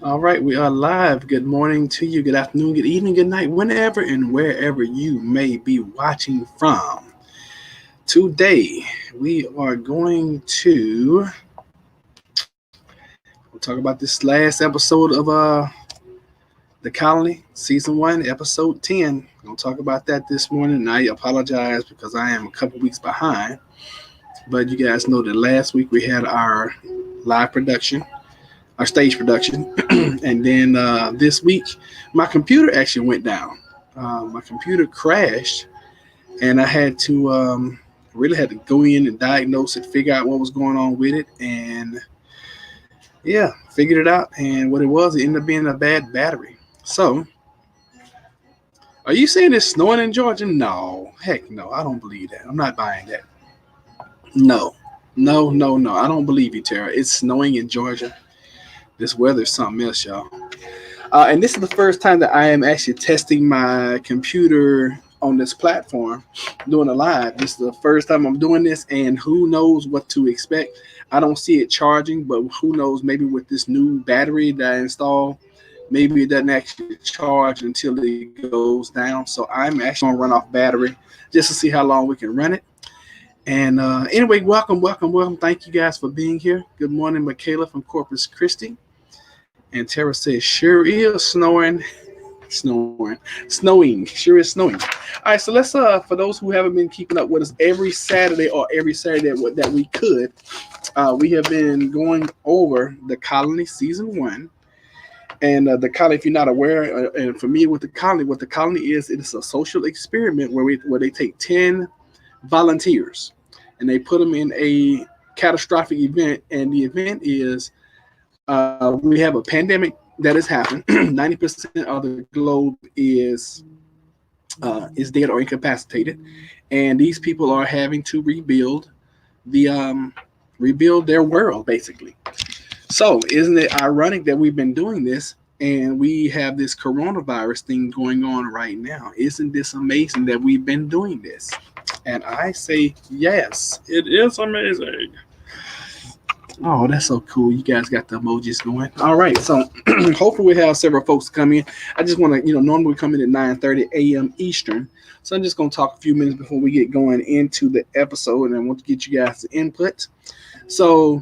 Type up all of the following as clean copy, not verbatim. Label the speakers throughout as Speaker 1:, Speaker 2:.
Speaker 1: All right, we are live. Good morning to you, good afternoon, good evening, good night, whenever and wherever you may be watching from. Today, we are going to we'll talk about this last episode of The Colony, Season 1, Episode 10. We'll talk about that this morning, and I apologize because I am a couple weeks behind. But you guys know that last week we had our live production, our stage production, and then this week my computer actually went down. My computer crashed, and I had to really had to go in and diagnose it, figure out what was going on with it, and yeah, figured it out. And what it ended up being a bad battery. So, are you saying it's snowing in Georgia? No, heck no, I don't believe that. I'm not buying that. No, no, no, no. I don't believe you, Tara. It's snowing in Georgia. This weather is something else, y'all. And this is the first time that I am actually testing my computer on this platform, doing a live. This is the first time I'm doing this, and who knows what to expect. I don't see it charging, but who knows? Maybe with this new battery that I installed, maybe it doesn't actually charge until it goes down. So I'm actually going to run off battery just to see how long we can run it. And anyway, welcome, welcome, welcome. Thank you guys for being here. Good morning, Michaela from Corpus Christi. And Tara says, sure is snowing. Sure is snowing. All right, so let's for those who haven't been keeping up with us every Saturday or every Saturday that we could, we have been going over the Colony Season 1. And the colony, if you're not aware and familiar with the colony, what the colony is, it is a social experiment where they take 10 volunteers and they put them in a catastrophic event. And the event is we have a pandemic that has happened. 90% of the globe is dead or incapacitated, and these people are having to rebuild their world basically. So isn't it ironic that we've been doing this and we have this coronavirus thing going on right now? Isn't this amazing that we've been doing this? And I say yes, it is amazing. Oh, that's so cool. You guys got the emojis going. All right. So hopefully we have several folks come in. I just want to, normally we come in at 9:30 a.m. Eastern. So I'm just going to talk a few minutes before we get going into the episode, and I want to get you guys the input. So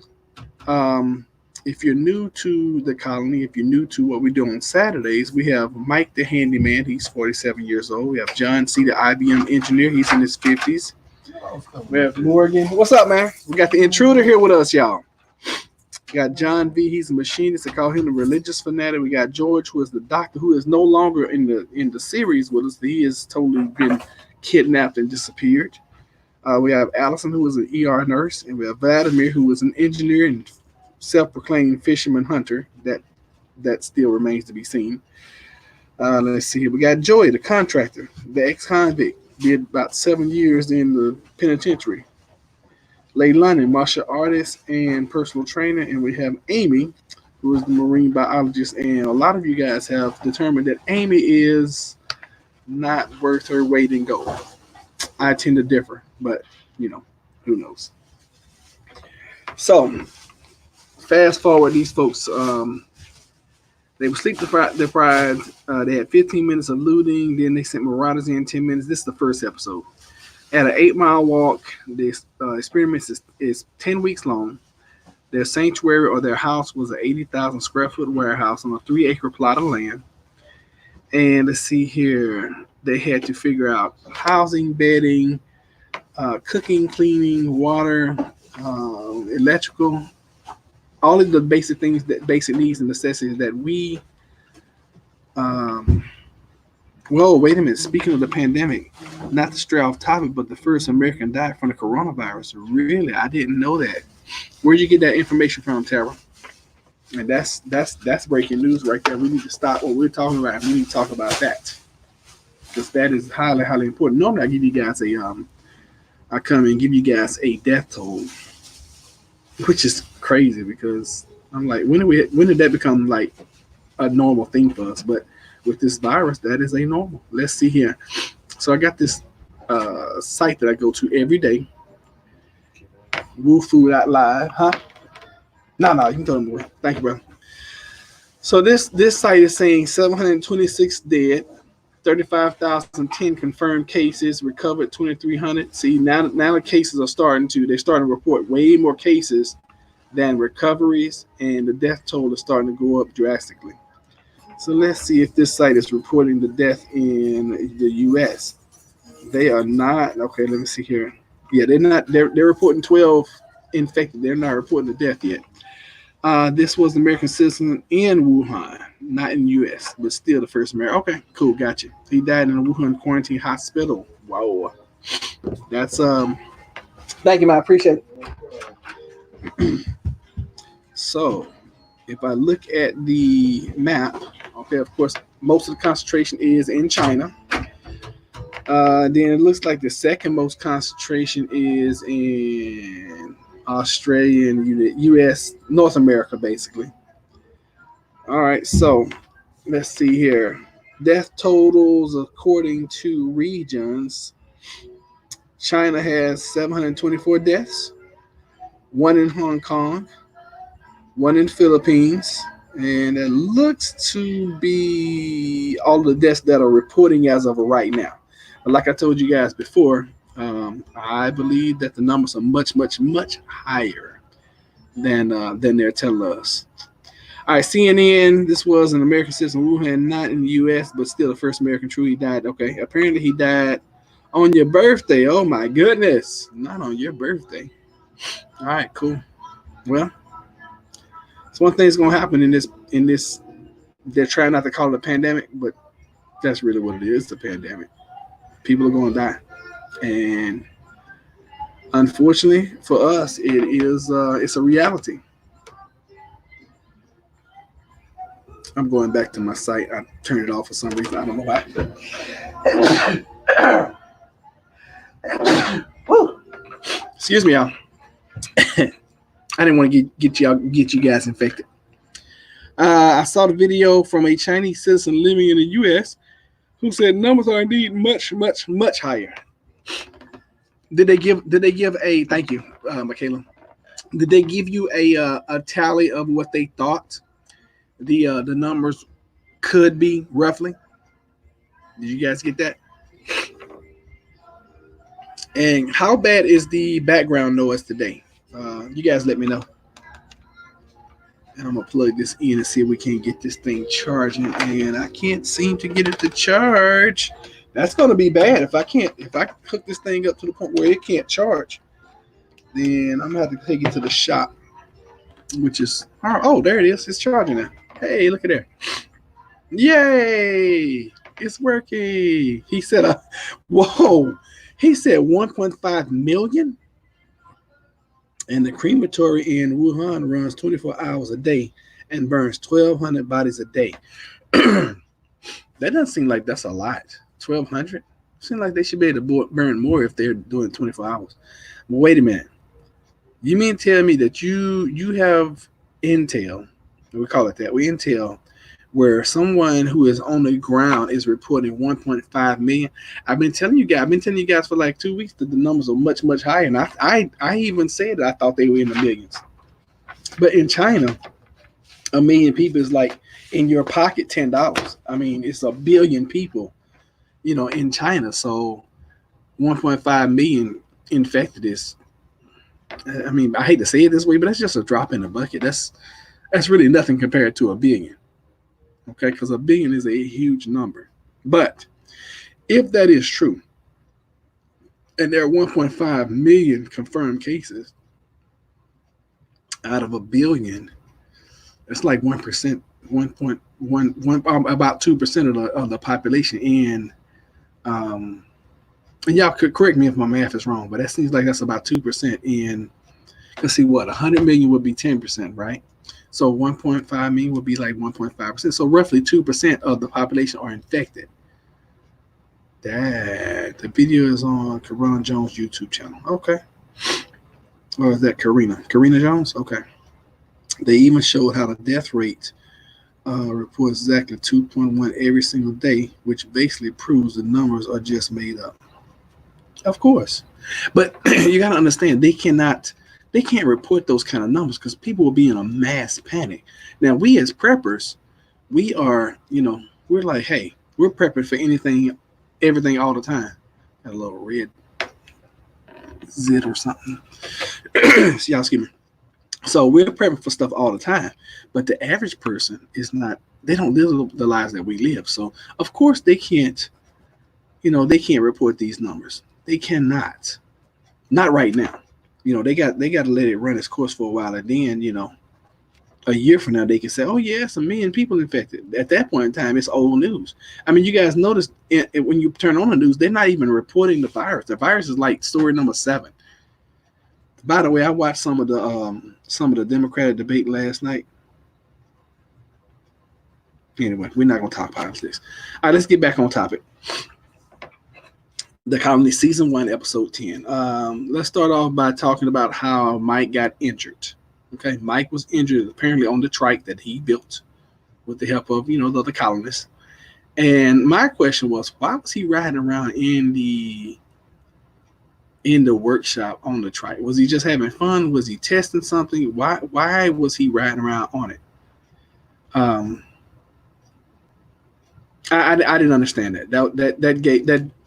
Speaker 1: um, if you're new to the colony, if you're new to what we do on Saturdays, we have Mike the handyman. He's 47 years old. We have John C, the IBM engineer. He's in his 50s. We have Morgan. What's up, man? We got the intruder here with us, y'all. We got John V. He's a machinist. They call him the religious fanatic. We got George, who is the doctor, who is no longer in the series with us. He has totally been kidnapped and disappeared. We have Allison, who is an ER nurse, and we have Vladimir, who is an engineer and self-proclaimed fisherman hunter. That still remains to be seen. Let's see here. We got Joey, the contractor, the ex-convict, did about 7 years in the penitentiary. Leilani, martial artist and personal trainer, and we have Amy, who is the marine biologist. And a lot of you guys have determined that Amy is not worth her weight in gold. I tend to differ, but who knows? So fast forward, these folks, they were sleep deprived. They had 15 minutes of looting. Then they sent marauders in 10 minutes. This is the first episode. At an 8-mile walk, this experiment is 10 weeks long. Their sanctuary or their house was an 80,000 square foot warehouse on a 3-acre plot of land. And let's see here, they had to figure out housing, bedding, cooking, cleaning, water, electrical, all of the basic things, that basic needs and necessities that we. Whoa, wait a minute. Speaking of the pandemic, not to stray off topic, but the first American died from the coronavirus. Really, I didn't know that. Where'd you get that information from, Tara? And that's breaking news right there. We need to stop what we're talking about. We need to talk about that because that is highly, highly important. Normally, I give you guys I come and give you guys a death toll, which is crazy because I'm like, when did that become like a normal thing for us? But with this virus, that is a normal. Let's see here. So I got this site that I go to every day. WooFood.live, huh? No, you can tell them away. Thank you, bro. So this site is saying 726 dead, 35,010 confirmed cases, recovered 2,300. See, now the cases are they're starting to report way more cases than recoveries, and the death toll is starting to go up drastically. So let's see if this site is reporting the death in the U.S. They are not. Okay, let me see here. Yeah, they're not. They're reporting 12 infected. They're not reporting the death yet. This was an American citizen in Wuhan, not in the U.S., but still the first American. Okay, cool, gotcha. He died in a Wuhan quarantine hospital. Wow, that's Thank you, man. I appreciate it. So, if I look at the map, okay, of course, most of the concentration is in China. Then it looks like the second most concentration is in Australia and U.S., North America, basically. All right, so let's see here. Death totals according to regions. China has 724 deaths, one in Hong Kong, one in Philippines, and it looks to be all the deaths that are reporting as of right now. But like I told you guys before, I believe that the numbers are much, much, much higher than they're telling us. All right, CNN. This was an American citizen in Wuhan, not in the U.S., but still the first American true. He died. Okay, apparently he died on your birthday. Oh my goodness, not on your birthday. All right, cool. Well, it's one thing that's gonna happen in this. They're trying not to call it a pandemic, but that's really what it is. It's a pandemic. People are gonna die, and unfortunately for us, it is. It's a reality. I'm going back to my site. I turned it off for some reason. I don't know why. Excuse me, y'all. I didn't want to get you guys infected. I saw the video from a Chinese citizen living in the U.S. who said numbers are indeed much, much, much higher. Did they give a thank you, Michaela? Did they give you a tally of what they thought the numbers could be roughly? Did you guys get that? And how bad is the background noise today? You guys let me know. And I'm gonna plug this in and see if we can get this thing charging. And I can't seem to get it to charge. That's gonna be bad if I hook this thing up to the point where it can't charge. Then I'm gonna have to take it to the shop, which is there it is. It's charging now. Hey, look at there. Yay! It's working. He said, whoa. He said 1.5 million. And the crematory in Wuhan runs 24 hours a day and burns 1,200 bodies a day. That doesn't seem like that's a lot. 1,200? Seems like they should be able to burn more if they're doing 24 hours. But wait a minute. You mean tell me that you have intel, we call it that, intel, where someone who is on the ground is reporting 1.5 million. I've been telling you guys for like 2 weeks that the numbers are much, much higher. And I even said that I thought they were in the millions. But in China, 1 million people is like in your pocket $10. I mean, it's a billion people, in China. So 1.5 million infected is, I mean, I hate to say it this way, but that's just a drop in the bucket. That's really nothing compared to a billion. Okay, because a billion is a huge number. But if that is true, and there are 1.5 million confirmed cases out of a billion, it's like 1%, 1.1, about 2% of the population. And y'all could correct me if my math is wrong, but that seems like that's about 2%. In, let's see, 100 million would be 10%, right? So 1.5 million would be like 1.5%. So roughly 2% of the population are infected. The video is on Karina Jones' YouTube channel. Okay. Or is that Karina Jones? Okay. They even showed how the death rate reports exactly 2.1 every single day, which basically proves the numbers are just made up. Of course. But you got to understand, they can't report those kind of numbers because people will be in a mass panic. Now, we as preppers, we are, we're like, hey, we're prepping for anything, everything all the time. Got a little red zit or something. Y'all excuse me. So we're prepping for stuff all the time, but the average person is not. They don't live the lives that we live. So of course they can't. They can't report these numbers. They cannot. Not right now. They got to let it run its course for a while, and then a year from now they can say, "Oh yeah, it's 1 million people infected." At that point in time, it's old news. I mean, you guys notice when you turn on the news, they're not even reporting the virus. The virus is like story number 7. By the way, I watched some of the Democratic debate last night. Anyway, we're not gonna talk politics. All right, let's get back on topic. The Colony season 1, episode 10. Let's start off by talking about how Mike got injured. Okay, Mike was injured apparently on the trike that he built with the help of the other colonists. And my question was, why was he riding around in the workshop on the trike? Was he just having fun? Was he testing something? Why was he riding around on it? Um, I didn't understand that.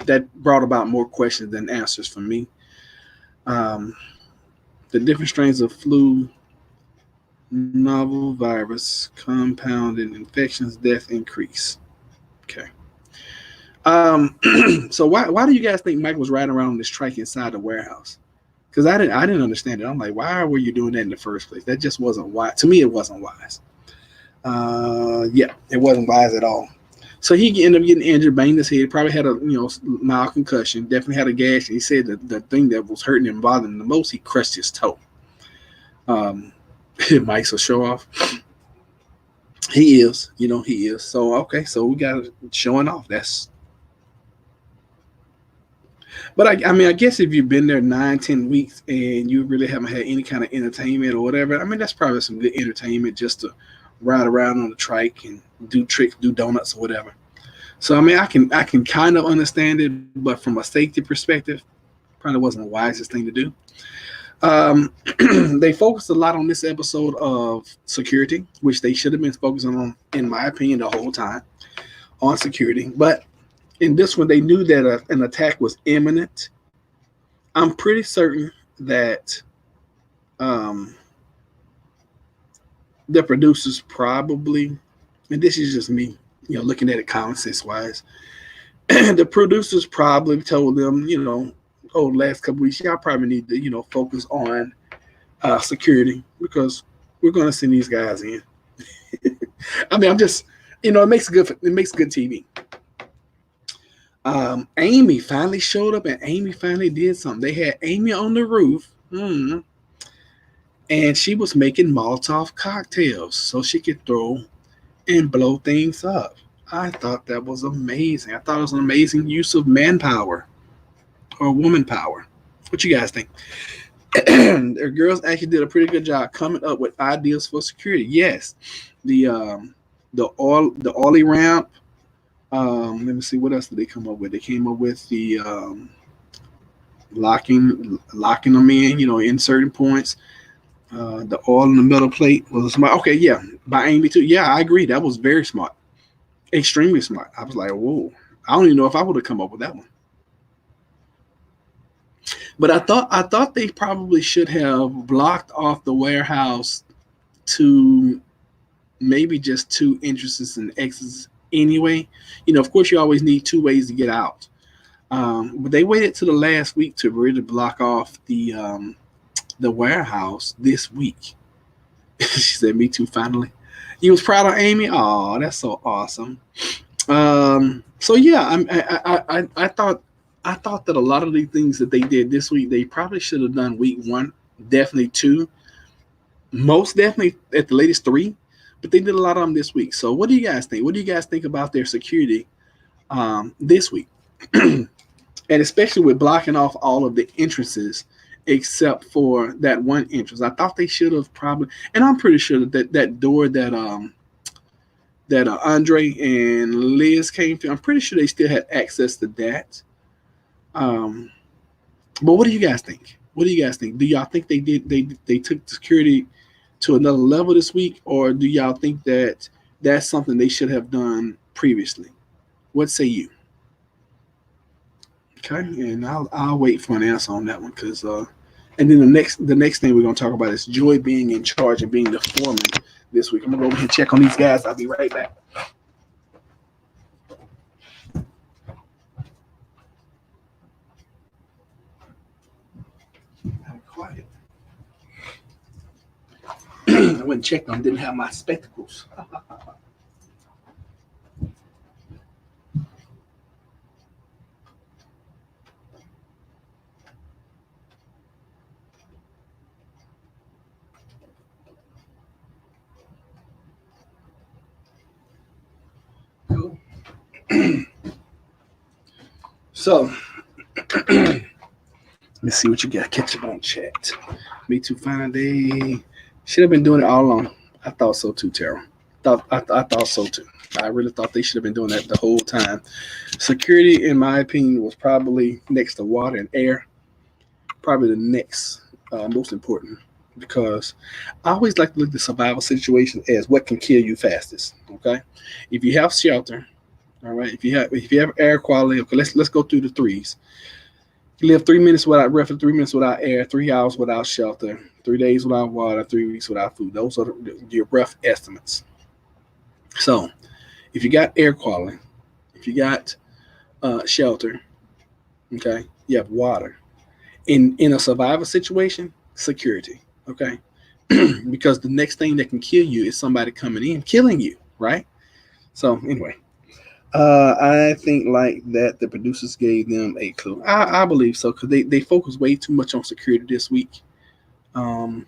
Speaker 1: That brought about more questions than answers for me. Um, the different strains of flu, novel virus, compounded infections, death increase. Okay. Um, so why do you guys think Mike was riding around on this trike inside the warehouse? Because I didn't understand it. I'm like, why were you doing that in the first place? That just wasn't wise. To me, it wasn't wise. Yeah, it wasn't wise at all. So he ended up getting injured, banged his head, probably had a mild concussion, definitely had a gash. And he said that the thing that was hurting him, bothering him the most, he crushed his toe. Mike's a show off. He is, he is. So okay, so we got showing off. But I mean, I guess if you've been there 9, 10 weeks and you really haven't had any kind of entertainment or whatever, I mean, that's probably some good entertainment just to ride around on the trike and do tricks, do donuts or whatever. So I mean, I can kind of understand it, but from a safety perspective, probably wasn't the wisest thing to do. Um, they focused a lot on this episode of security, which they should have been focusing on, in my opinion, the whole time on security. But in this one, they knew that an attack was imminent. I'm pretty certain that um, the producers probably, and this is just me, looking at it common sense wise, the producers probably told them, oh, the last couple weeks, y'all probably need to, focus on security because we're going to send these guys in. I mean, I'm just, it makes good TV. Amy finally showed up and Amy finally did something. They had Amy on the roof, and she was making Molotov cocktails so she could throw and blow things up. I thought that was amazing. I thought it was an amazing use of manpower or woman power. What you guys think? Their girls actually did a pretty good job coming up with ideas for security. Yes, the Ollie ramp. Let me see, what else did they come up with? They came up with the locking them in, in certain points. The oil in the metal plate was smart. Okay, yeah, by Amy too. Yeah, I agree. That was very smart, extremely smart. I was like, whoa. I don't even know if I would have come up with that one. But I thought they probably should have blocked off the warehouse to maybe just 2 entrances and exits anyway. Of course, you always need 2 ways to get out. But they waited to the last week to really block off the warehouse this week. She said, "Me too." Finally, you was proud of Amy. Oh, that's so awesome. So yeah, I thought that a lot of the things that they did this week, they probably should have done week 1, definitely 2, most definitely at the latest 3. But they did a lot of them this week. So what do you guys think? What do you guys think about their security this week? And especially with blocking off all of the entrances except for that one entrance. I thought they should have probably, and I'm pretty sure that door that Andre and Liz came to, I'm pretty sure they still had access to that. Um, but what do you guys think? What do you guys think? Do y'all think they took security to another level this week, or do y'all think that That's something they should have done previously. What say you? Okay, and I'll wait for an answer on that one because and then the next thing we're gonna talk about is Joy being in charge and being the foreman this week. I'm gonna go over here and check on these guys. I'll be right back. Quiet. I went and checked on. Didn't have my spectacles. Cool. So let's see what you got. Catch up on chat. Me too. Final day. Should have been doing it all along. I thought so too, Terrell. I thought so too. I really thought they should have been doing that the whole time. Security, in my opinion, was probably next to water and air. Probably the next most important because I always like to look at the survival situation as what can kill you fastest. Okay, if you have shelter, all right. If you have air quality, okay. Let's go through the threes. You live 3 minutes without roughly 3 minutes without air, 3 hours without shelter, 3 days without water, 3 weeks without food. Those are your rough estimates. So, if you got air quality, if you got shelter, okay, you have water. In a survival situation, security, okay, because the next thing that can kill you is somebody coming in killing you, right? So anyway, I think like that the producers gave them a clue. I believe so because they focused way too much on security this week. Um,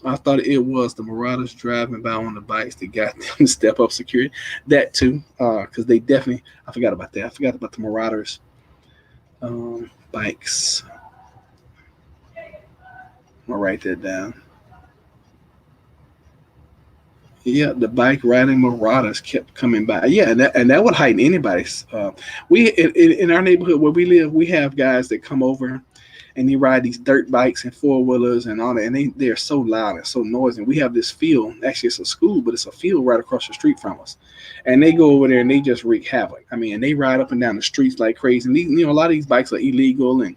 Speaker 1: I thought it was the Marauders driving by on the bikes that got them to step up security. That too, because they definitely. I forgot about that. I forgot about the Marauders bikes. I'm gonna write that down. Yeah, the bike riding marauders kept coming by. Yeah, and that would heighten anybody's. We in our neighborhood where we live, we have guys that come over and they ride these dirt bikes and four wheelers and all that, and they're so loud and so noisy. And we have this field. Actually, it's a school, but it's a field right across the street from us. And they go over there and they just wreak havoc. I mean, they ride up and down the streets like crazy. And these, a lot of these bikes are illegal and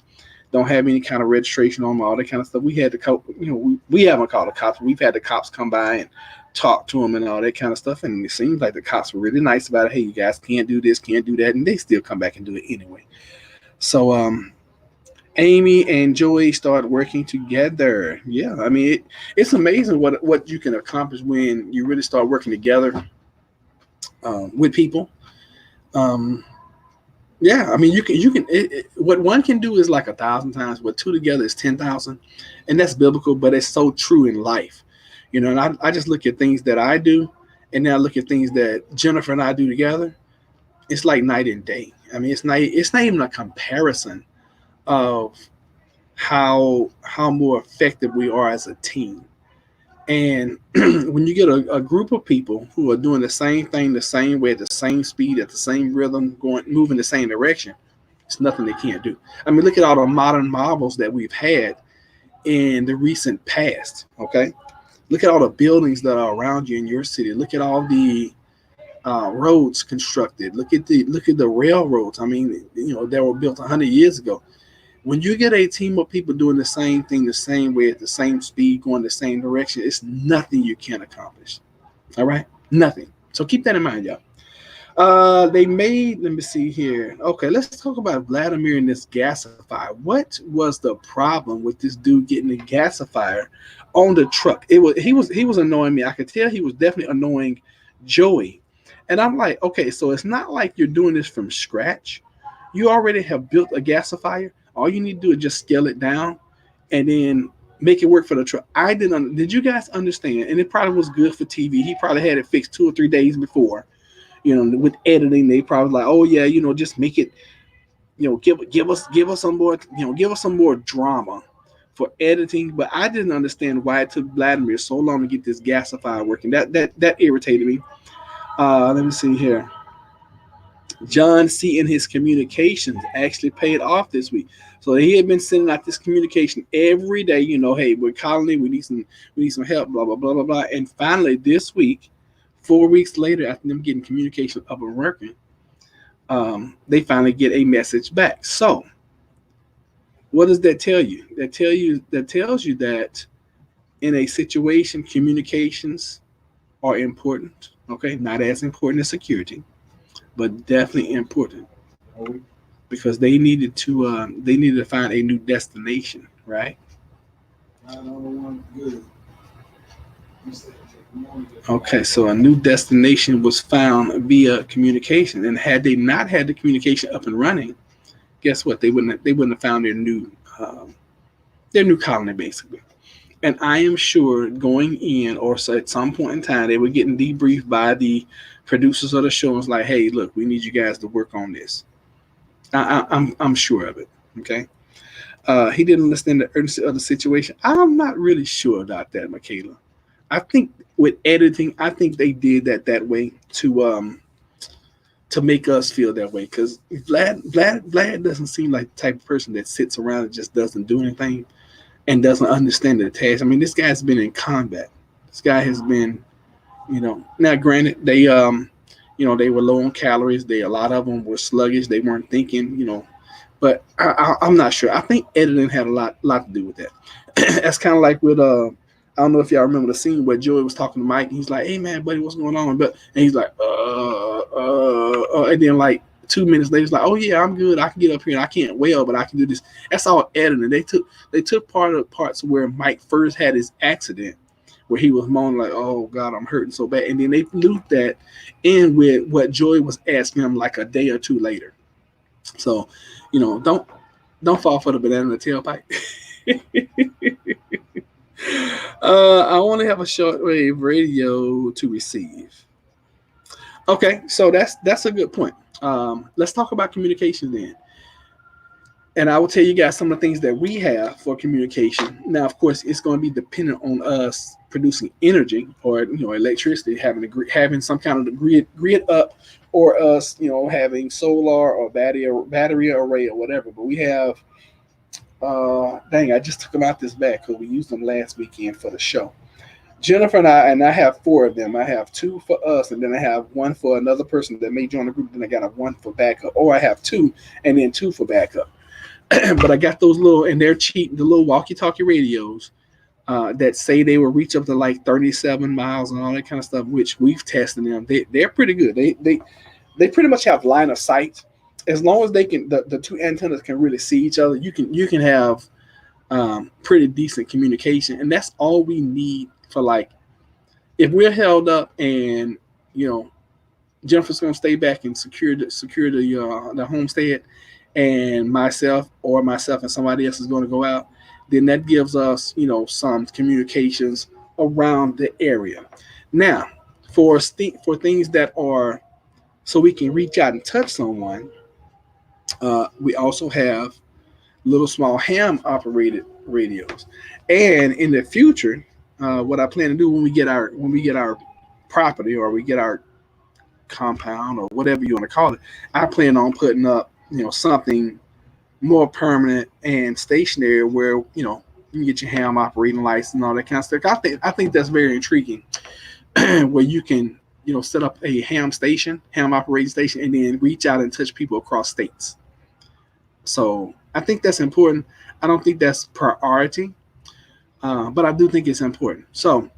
Speaker 1: don't have any kind of registration on them, all that kind of stuff. We had the we haven't called the cops. We've had the cops come by and talk to them and all that kind of stuff. And it seems like the cops were really nice about it. Hey, you guys can't do this, can't do that, and they still come back and do it anyway. So Amy and Joey started working together. Yeah, I mean it's amazing what you can accomplish when you really start working together with people. Um, yeah, I mean what one can do is like 1,000 times. What two together is 10,000, and that's biblical, but it's so true in life. And I just look at things that I do, and then I look at things that Jennifer and I do together. It's like night and day. I mean, it's not even a comparison of how more effective we are as a team. And when you get a group of people who are doing the same thing the same way at the same speed at the same rhythm going moving the same direction, it's nothing they can't do. I mean, look at all the modern marvels that we've had in the recent past. Okay, look at all the buildings that are around you in your city. Look at all the roads constructed. Look at the railroads. I mean, they were built 100 years ago. When you get a team of people doing the same thing the same way at the same speed, going the same direction, it's nothing you can't accomplish. All right, nothing. So keep that in mind, y'all. They made. Let me see here. Okay, let's talk about Vladimir and this gasifier. What was the problem with this dude getting the gasifier on the truck? He was annoying me. I could tell he was definitely annoying Joey. And I'm like, okay, so it's not like you're doing this from scratch. You already have built a gasifier. All you need to do is just scale it down and then make it work for the truck. Did you guys understand? And it probably was good for TV. He probably had it fixed 2 or 3 days before. With editing, they probably like, oh yeah, just make it, give us some more, give us some more drama for editing. But I didn't understand why it took Vladimir so long to get this gasifier working. That irritated me. Let me see here. John C. and his communications actually paid off this week. So he had been sending out this communication every day. Hey, we're calling it. We need some help. Blah blah blah blah blah. And finally, this week, 4 weeks later, after them getting communication up and working, they finally get a message back. So, what does that tell you? That tells you that in a situation, communications are important. Okay, not as important as security, but definitely important because they needed to find a new destination, right? Okay, so a new destination was found via communication, and had they not had the communication up and running, guess what? They wouldn't have found their new colony basically. And I am sure going in, or so at some point in time, they were getting debriefed by the producers of the show. And was like, "Hey, look, we need you guys to work on this." I'm sure of it. Okay. He didn't understand the urgency of the situation. I'm not really sure about that, Michaela. I think with editing, I think they did that way to make us feel that way. Because Vlad doesn't seem like the type of person that sits around and just doesn't do anything and doesn't understand the task. I mean, this guy's been in combat. This guy has been, Now, granted, they were low on calories. A lot of them were sluggish. They weren't thinking. But I'm not sure. I think editing had a lot to do with that. That's kind of like with I don't know if y'all remember the scene where Joey was talking to Mike. And he's like, "Hey man, buddy, what's going on?" And he's like, and then like 2 minutes later, he's like, "Oh yeah, I'm good. I can get up here and I can't wail, but I can do this." That's all editing. They took parts where Mike first had his accident, where he was moaning like, "Oh God, I'm hurting so bad," and then they looped that in with what Joey was asking him like a day or two later. So, don't fall for the banana in the tailpipe. I only have a shortwave radio to receive. Okay, so that's a good point. Let's talk about communication then. And I will tell you guys some of the things that we have for communication. Now, of course, it's going to be dependent on us producing energy or electricity, having some kind of grid up, or us having solar or battery array or whatever. But we have dang, I just took them out this bag because we used them last weekend for the show. Jennifer and I have 4 of them. I have 2 for us, and then I have 1 for another person that may join the group. Then I got a 1 for backup, or I have 2 and then 2 for backup. But I got those little, and they're cheap, the little walkie-talkie radios that say they will reach up to like 37 miles and all that kind of stuff, which we've tested them. They're pretty good. They pretty much have line of sight. As long as they can, the 2 antennas can really see each other, you can have pretty decent communication, and that's all we need for like if we're held up and Jennifer's gonna stay back and secure the homestead, and myself and somebody else is going to go out, then that gives us some communications around the area. Now, for things that are so we can reach out and touch someone. We also have little small ham operated radios, and in the future, what I plan to do when we get our property, or we get our compound, or whatever you want to call it, I plan on putting up something more permanent and stationary, where you can get your ham operating license and all that kind of stuff. I think that's very intriguing, where you can set up a ham operating station, and then reach out and touch people across states. So I think that's important. I don't think that's priority, but I do think it's important. So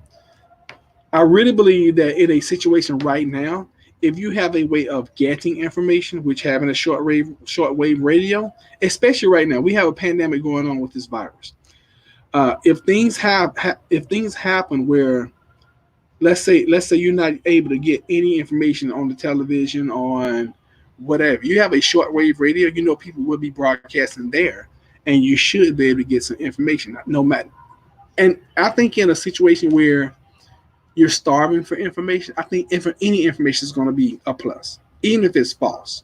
Speaker 1: I really believe that in a situation right now, if you have a way of getting information, which having a shortwave radio, especially right now, we have a pandemic going on with this virus. If things happen where, let's say you're not able to get any information on the television, on whatever, you have a shortwave radio, people will be broadcasting there, and you should be able to get some information no matter. And I think in a situation where you're starving for information, I think any information is going to be a plus, even if it's false.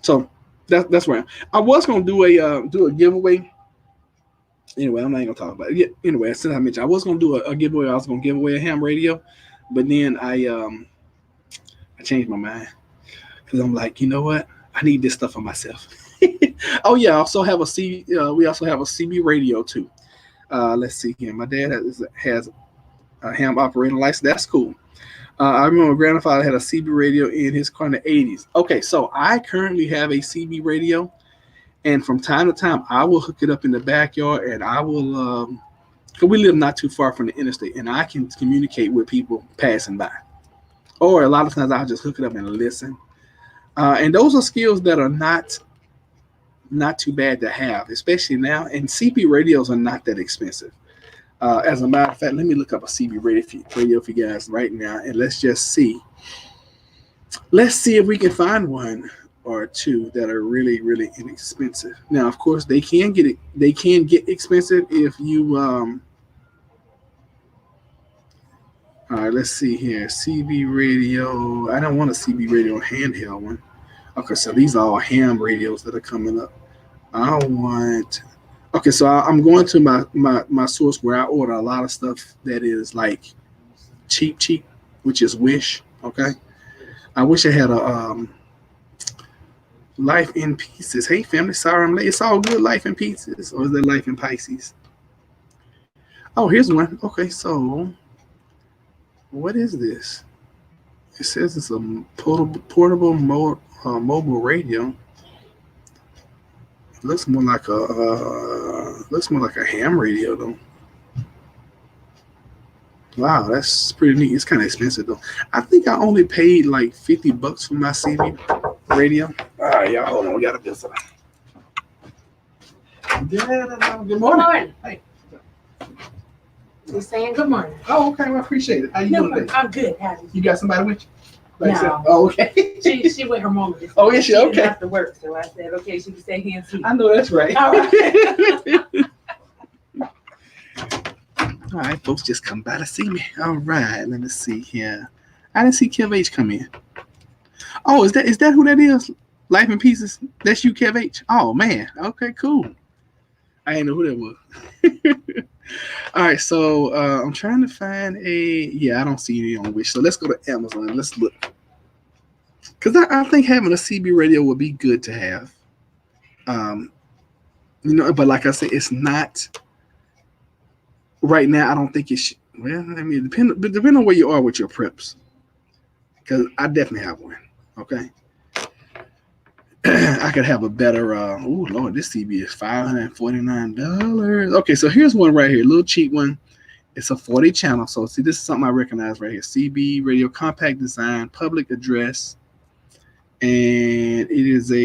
Speaker 1: So that's where I was going to do a giveaway. Anyway, I'm not even gonna talk about it. Yeah, anyway, since I mentioned I was gonna do a giveaway, I was gonna give away a ham radio, but then I changed my mind because I'm like, you know what? I need this stuff for myself. Oh yeah, I also have a we also have a CB radio too. Let's see here. My dad has ham operating license. That's cool. I remember my grandfather had a CB radio in his car in the 80s. Okay, so I currently have a CB radio, and from time to time, I will hook it up in the backyard, and I will, because we live not too far from the interstate, and I can communicate with people passing by. Or a lot of times, I'll just hook it up and listen. And those are skills that are not too bad to have, especially now. And CB radios are not that expensive. As a matter of fact, let me look up a CB radio for you guys right now, and let's just see. Let's see if we can find one or two that are really, really inexpensive. Now, of course, they can get it. They can get expensive if you. All right, let's see here. CB radio. I don't want a CB radio handheld one. Okay, so these are all ham radios that are coming up. I want. Okay, so I'm going to my source where I order a lot of stuff that is like cheap, which is Wish. Okay, I wish I had a Life in Pieces. Hey family, sorry I'm late. It's all good. Life in Pieces, or is that Life in Pisces? Oh, here's one. Okay, so what is this? It says it's a mobile radio. It looks more like a ham radio though. Wow, that's pretty neat. It's kind of expensive though. I think I only paid like $50 for my CB radio. All right, y'all, hold on. We got a visit. Good morning. Hey.
Speaker 2: Just saying good morning.
Speaker 1: Oh, okay. Well, I appreciate it. How you doing today?
Speaker 2: I'm good. How
Speaker 1: You got somebody with you?
Speaker 2: No.
Speaker 1: Oh, okay.
Speaker 2: she with her mom.
Speaker 1: Oh, is she? Okay.
Speaker 2: Didn't have to work, so I said, okay, she can stay here and see.
Speaker 1: I know that's right.
Speaker 2: All right.
Speaker 1: All right, folks just come by to see me. All right, let me see here. I didn't see Kev H come in. Oh, is that who that is? Life in Pieces? That's you, Kev H? Oh, man. Okay, cool. I didn't know who that was. All right, so I'm trying to find I don't see any on Wish. So let's go to Amazon. Let's look. Because I think having a CB radio would be good to have. But like I said, it's not right now. I don't think it should. Well, I mean, depend on where you are with your preps. Because I definitely have one. Okay. I could have a better. Oh Lord, this CB is $549. Okay, so here's one right here, a little cheap one. It's a 40 channel. So see, this is something I recognize right here. CB radio, compact design, public address, and it is a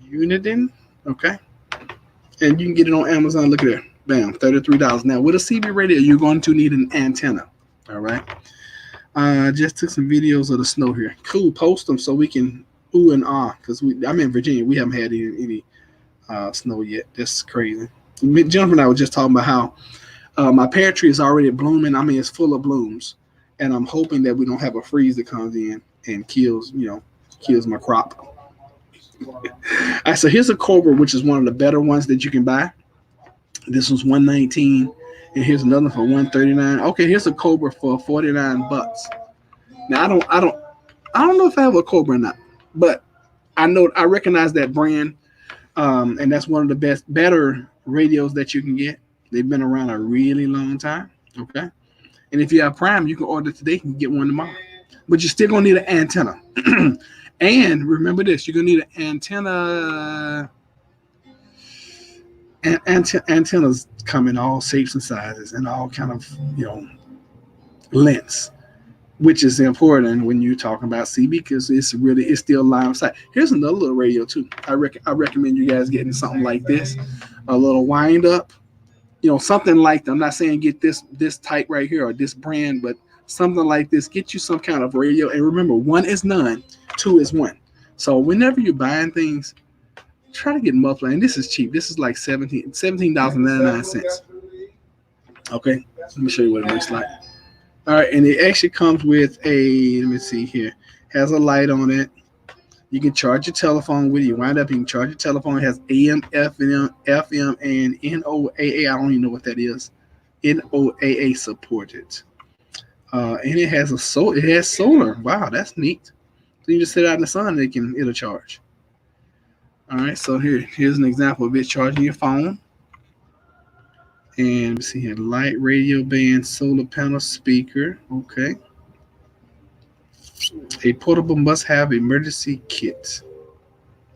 Speaker 1: Uniden. Okay, and you can get it on Amazon. Look at there, bam, $33. Now with a CB radio, you're going to need an antenna. All right. Just took some videos of the snow here. Cool, post them so we can. Ooh and ah, because I'm in Virginia. We haven't had any snow yet. That's crazy. Jennifer and I were just talking about how my pear tree is already blooming. I mean, it's full of blooms, and I'm hoping that we don't have a freeze that comes in and kills my crop. All right, so here's a Cobra, which is one of the better ones that you can buy. This one's $119, and here's another for $139. Okay, here's a Cobra for $49. Now I don't know if I have a Cobra or not. But I recognize that brand, and that's one of the better radios that you can get. They've been around a really long time, okay? And if you have Prime, you can order today and get one tomorrow. But you're still going to need an antenna. And remember this, you're going to need an antenna. Antennas come in all shapes and sizes and all kind of, lengths, which is important when you're talking about CB because it's still line of sight. Here's another little radio too. I recommend you guys getting something like this, a little wind up, something like that. I'm not saying get this type right here or this brand, but something like this. Get you some kind of radio. And remember, 1 is none, 2 is 1. So whenever you're buying things, try to get muffler. And this is cheap. This is like $17.99. Okay, let me show you what it looks like. All right, and it actually comes with let me see here, has a light on it. You can charge your telephone with it. You wind up, you can charge your telephone. It has AM, FM, and NOAA. I don't even know what that is. NOAA supported. And it has solar. Wow, that's neat. So you just sit out in the sun and it'll charge. All right, so here's an example of it charging your phone. And we see here, light radio band, solar panel speaker. Okay. A portable must-have emergency kit.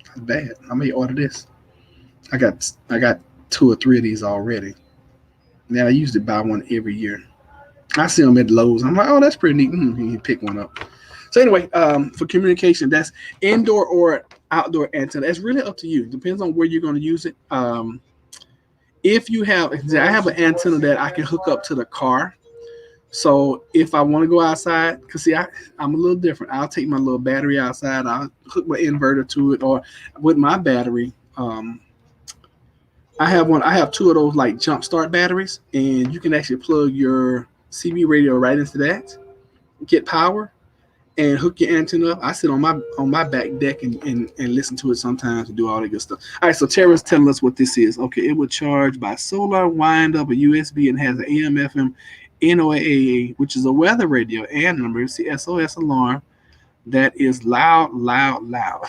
Speaker 1: Not bad. I may order this. I got 2 or 3 of these already. Now I usually buy one every year. I see them at Lowe's. I'm like, oh, that's pretty neat. You pick one up. So anyway, for communication, that's indoor or outdoor antenna. It's really up to you. Depends on where you're going to use it. If you have, I have an antenna that I can hook up to the car. So if I want to go outside, because see, I'm a little different. I'll take my little battery outside. I'll hook my inverter to it, or with my battery, I have one. I have 2 of those like jump start batteries, and you can actually plug your CB radio right into that, get power, and hook your antenna up. I sit on my back deck and listen to it sometimes and do all that good stuff. All right, so Tara's telling us what this is. Okay, it will charge by solar, wind up a USB, and has an AM, FM, NOAA, which is a weather radio and an emergency SOS alarm that is loud, loud, loud.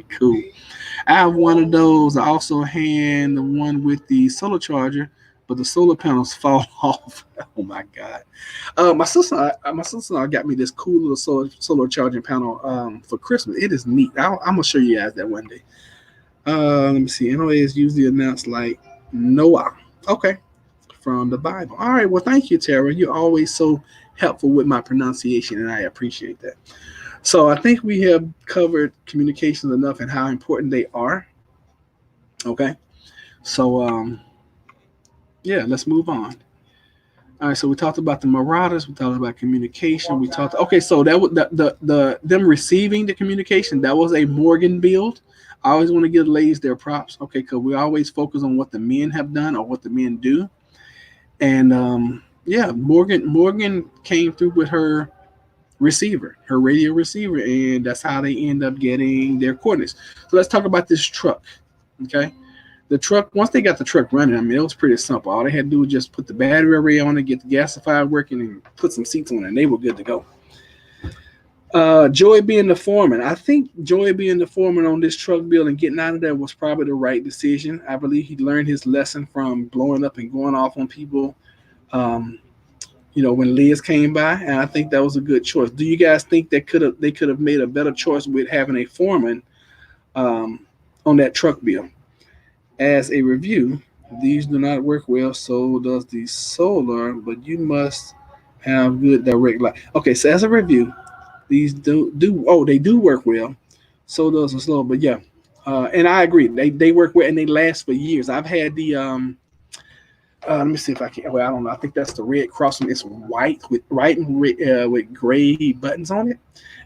Speaker 1: Cool. I have one of those. I also hand the one with the solar charger, but the solar panels fall off. Oh my god! My sister got me this cool little solar charging panel for Christmas. It is neat. I'm gonna show you guys that one day. Let me see. NOA is usually announced like Noah. Okay, from the Bible. All right. Well, thank you, Tara. You're always so helpful with my pronunciation, and I appreciate that. So I think we have covered communications enough and how important they are. Okay. So yeah, let's move on. All right, so we talked about the Marauders. We talked about communication. We talked. Okay, so that was the them receiving the communication. That was a Morgan build. I always want to give ladies their props. Okay, because we always focus on what the men have done or what the men do. And yeah, Morgan came through with her receiver, her radio receiver, and that's how they end up getting their coordinates. So let's talk about this truck. Okay. The truck, once they got the truck running, I mean, it was pretty simple. All they had to do was just put the battery array on it, get the gasifier working, and put some seats on it, and they were good to go. Joy being the foreman. I think Joy being the foreman on this truck build and getting out of there was probably the right decision. I believe he learned his lesson from blowing up and going off on people, when Liz came by, and I think that was a good choice. Do you guys think they could have made a better choice with having a foreman on that truck build? As a review, these do not work well, so does the solar, but you must have good direct light. Okay, so as a review, these they do work well, so does the solar, but yeah. And I agree, they work well and they last for years. I've had the let me see if I can. Well, I don't know. I think that's the Red Cross one. It's white and red, with gray buttons on it,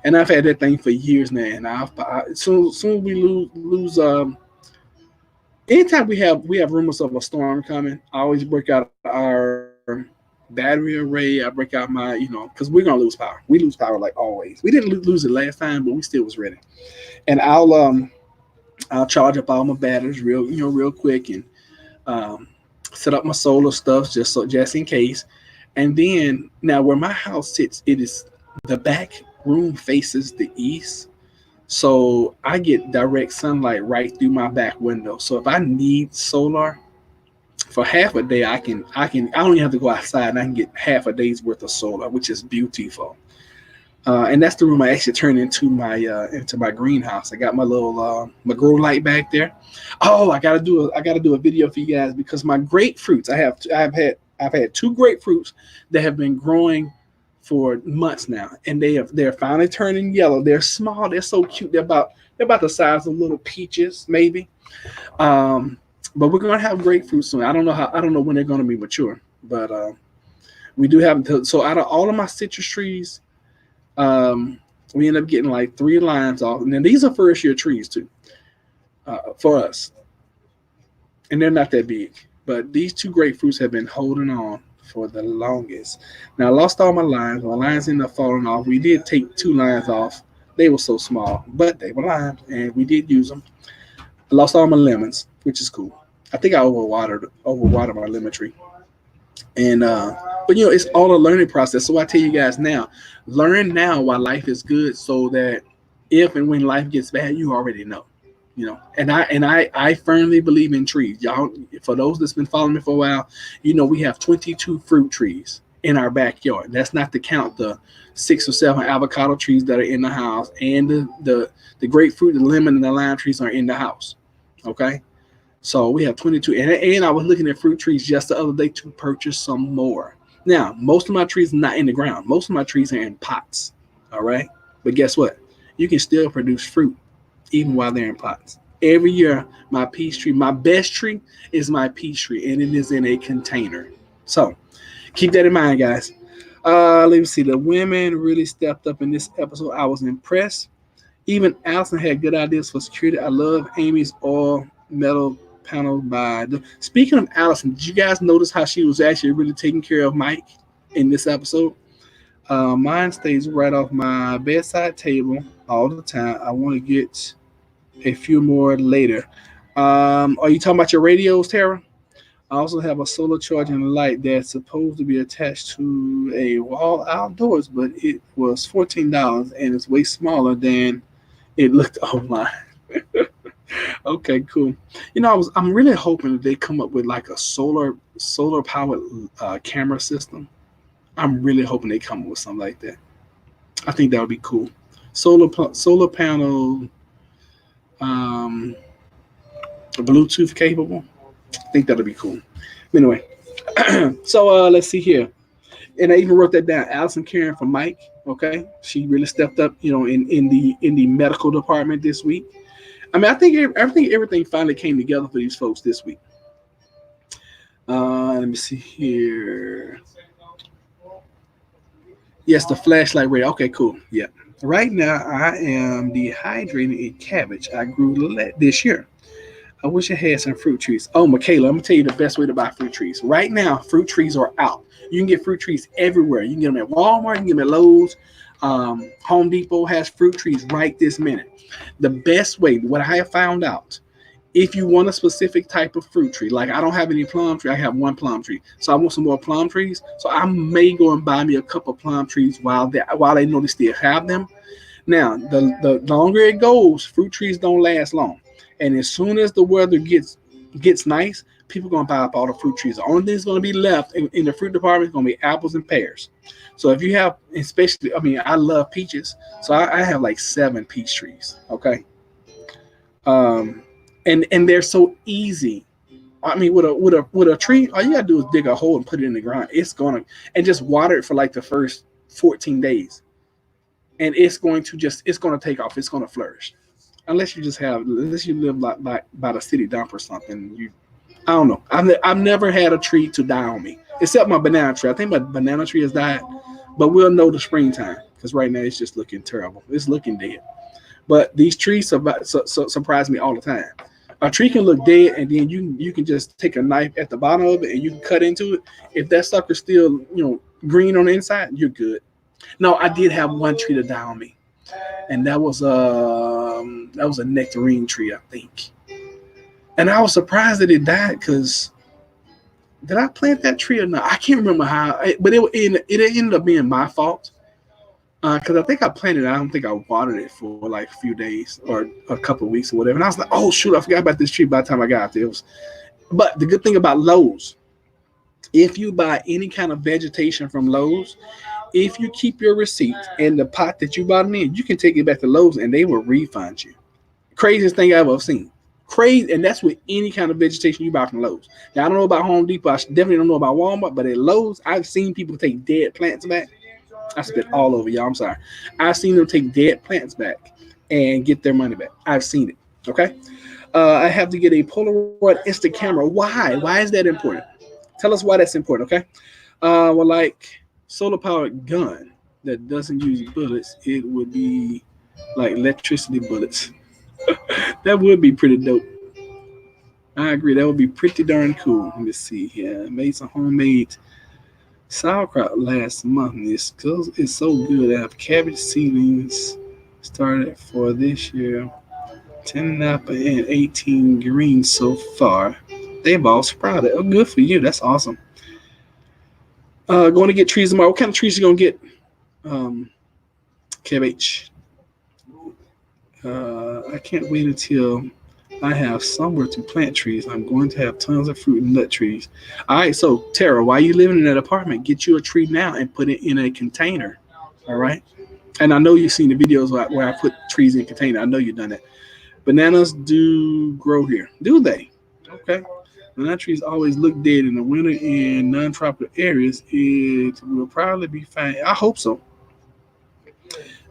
Speaker 1: and I've had that thing for years now. And soon we lose. Anytime we have rumors of a storm coming, I always break out our battery array. I break out my, because we're gonna lose power. We lose power like always. We didn't lose it last time, but we still was ready. And I'll charge up all my batteries real quick and set up my solar stuff just in case. And then now where my house sits, it is the back room faces the east. So I get direct sunlight right through my back window. So if I need solar for half a day, I don't even have to go outside and I can get half a day's worth of solar, which is beautiful. And that's the room I actually turned into my greenhouse. I got my little my grow light back there. Oh, I gotta do a video for you guys because my grapefruits. I've had 2 grapefruits that have been growing for months now, and they're finally turning yellow. They're small. They're so cute. They're about the size of little peaches, maybe. But we're gonna have grapefruit soon. I don't know when they're gonna be mature, but we do have them. So out of all of my citrus trees, we end up getting like 3 limes off, and then these are first year trees too, for us, and they're not that big. But these 2 grapefruits have been holding on for the longest. Now I lost all my limes. My limes ended up falling off. We did take 2 limes off. They were so small, but they were limes, and we did use them. I lost all my lemons, which is cool. I think I overwatered my lemon tree. And but it's all a learning process. So I tell you guys now, learn now while life is good, so that if and when life gets bad, you already know. You know, and I firmly believe in trees. Y'all, for those that's been following me for a while, you know we have 22 fruit trees in our backyard. That's not to count the 6 or 7 avocado trees that are in the house, and the grapefruit, the lemon, and the lime trees are in the house. Okay, so we have 22, and I was looking at fruit trees just the other day to purchase some more. Now, most of my trees are not in the ground. Most of my trees are in pots. All right, but guess what? You can still produce fruit even while they're in pots. Every year, my peach tree, my best tree is my peach tree, and it is in a container. So keep that in mind, guys. Let me see. The women really stepped up in this episode. I was impressed. Even Allison had good ideas for security. I love Amy's all metal panel by. Speaking of Allison, did you guys notice how she was actually really taking care of Mike in this episode? Mine stays right off my bedside table all the time. I want to get a few more later. Are you talking about your radios, Tara? I also have a solar charging light that's supposed to be attached to a wall outdoors, but it was $14 and it's way smaller than it looked online. Okay, cool. You know, I'm really hoping that they come up with like a solar powered camera system. I'm really hoping they come up with something like that. I think that would be cool. Solar panel, um, Bluetooth capable. I think that'll be cool. Anyway, so let's see here. And I even wrote that down. Allison caring for Mike. Okay, she really stepped up. You know, in the medical department this week. I mean, everything finally came together for these folks this week. Let me see here. Yes, the flashlight ray. Okay, cool. Yeah. Right now, I am dehydrating a cabbage I grew this year. I wish I had some fruit trees. Oh, Michaela, I'm gonna tell you the best way to buy fruit trees. Right now, fruit trees are out. You can get fruit trees everywhere. You can get them at Walmart. You can get them at Lowe's. Home Depot has fruit trees right this minute. The best way, what I have found out, if you want a specific type of fruit tree, like I don't have any plum tree, I have one plum tree, so I want some more plum trees. So I may go and buy me a couple of plum trees while they know they still have them. Now, the longer it goes, fruit trees don't last long. And as soon as the weather gets nice, people are gonna buy up all the fruit trees. The only thing that's gonna be left in the fruit department is gonna be apples and pears. So if you have, especially, I mean, I love peaches, so I have like 7 peach trees. Okay, and they're so easy. I mean, with a tree, all you gotta do is dig a hole and put it in the ground. It's gonna and just water it for like the first 14 days, and it's gonna take off. It's gonna flourish. Unless you live like by the city dump or something. I don't know. I've never had a tree to die on me, except my banana tree. I think my banana tree has died, but we'll know the springtime because right now it's just looking terrible. It's looking dead. But these trees surprise me all the time. A tree can look dead, and then you can just take a knife at the bottom of it and you can cut into it. If that sucker's still green on the inside, you're good. No, I did have one tree to die on me, and that was a nectarine tree, I think. And I was surprised that it died because did I plant that tree or not? I can't remember how, but it ended up being my fault because I think I planted it. I don't think I watered it for like a few days or a couple of weeks or whatever. And I was like, oh shoot, I forgot about this tree by the time I got there. But the good thing about Lowe's, if you buy any kind of vegetation from Lowe's, if you keep your receipt in the pot that you bought it in, you can take it back to Lowe's and they will refund you. Craziest thing I've ever seen. Crazy, and that's with any kind of vegetation you buy from Lowe's. Now, I don't know about Home Depot. I definitely don't know about Walmart, but at Lowe's, I've seen people take dead plants back. I spit all over y'all. I'm sorry. I've seen them take dead plants back and get their money back. I've seen it. Okay. I have to get a Polaroid Instant camera. Why? Why is that important? Tell us why that's important. Okay. Well, like solar powered gun that doesn't use bullets, it would be like electricity bullets. That would be pretty dope. I agree. That would be pretty darn cool. Let me see here. I made some homemade sauerkraut last month. It's so good. I have cabbage seedlings started for this year. 10 apple and 18 green so far. They've all sprouted. Oh, good for you. That's awesome. Going to get trees tomorrow. What kind of trees you going to get? Cabbage. I can't wait until I have somewhere to plant trees. I'm going to have tons of fruit and nut trees. All right, so Tara, while you living in that apartment, get you a tree now and put it in a container. All right. And I know you've seen the videos where I put trees in container. I know you've done that. Bananas do grow here, do they? Okay. Banana trees always look dead in the winter in non-tropical areas. It will probably be fine. I hope so.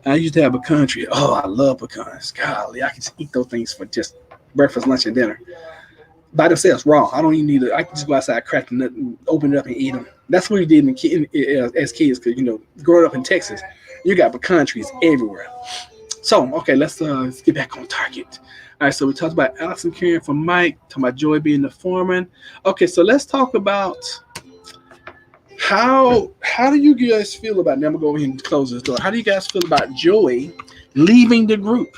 Speaker 1: I used to have a country. Oh, I love pecans. Golly, I can just eat those things for just breakfast, lunch, and dinner by themselves, raw. I don't even need it. I can just go outside, crack the nut, and open it up and eat them. That's what we did as kids, because growing up in Texas, you got pecan trees everywhere. So, okay, let's get back on target. All right, so we talked about Allison caring for Mike, talking about Joy being the foreman. Okay, so let's talk about how do you guys feel about? Now I'm gonna go ahead and close this door. How do you guys feel about Joy leaving the group?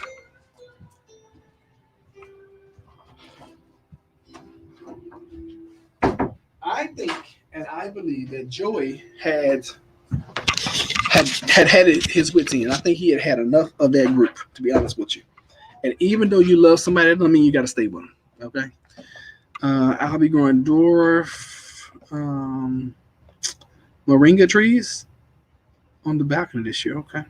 Speaker 1: I think and I believe that Joy had his wits in. I think he had enough of that group, to be honest with you. And even though you love somebody, that doesn't mean you got to stay with them. Okay. I'll be growing dwarf moringa trees on the balcony this year. Okay. I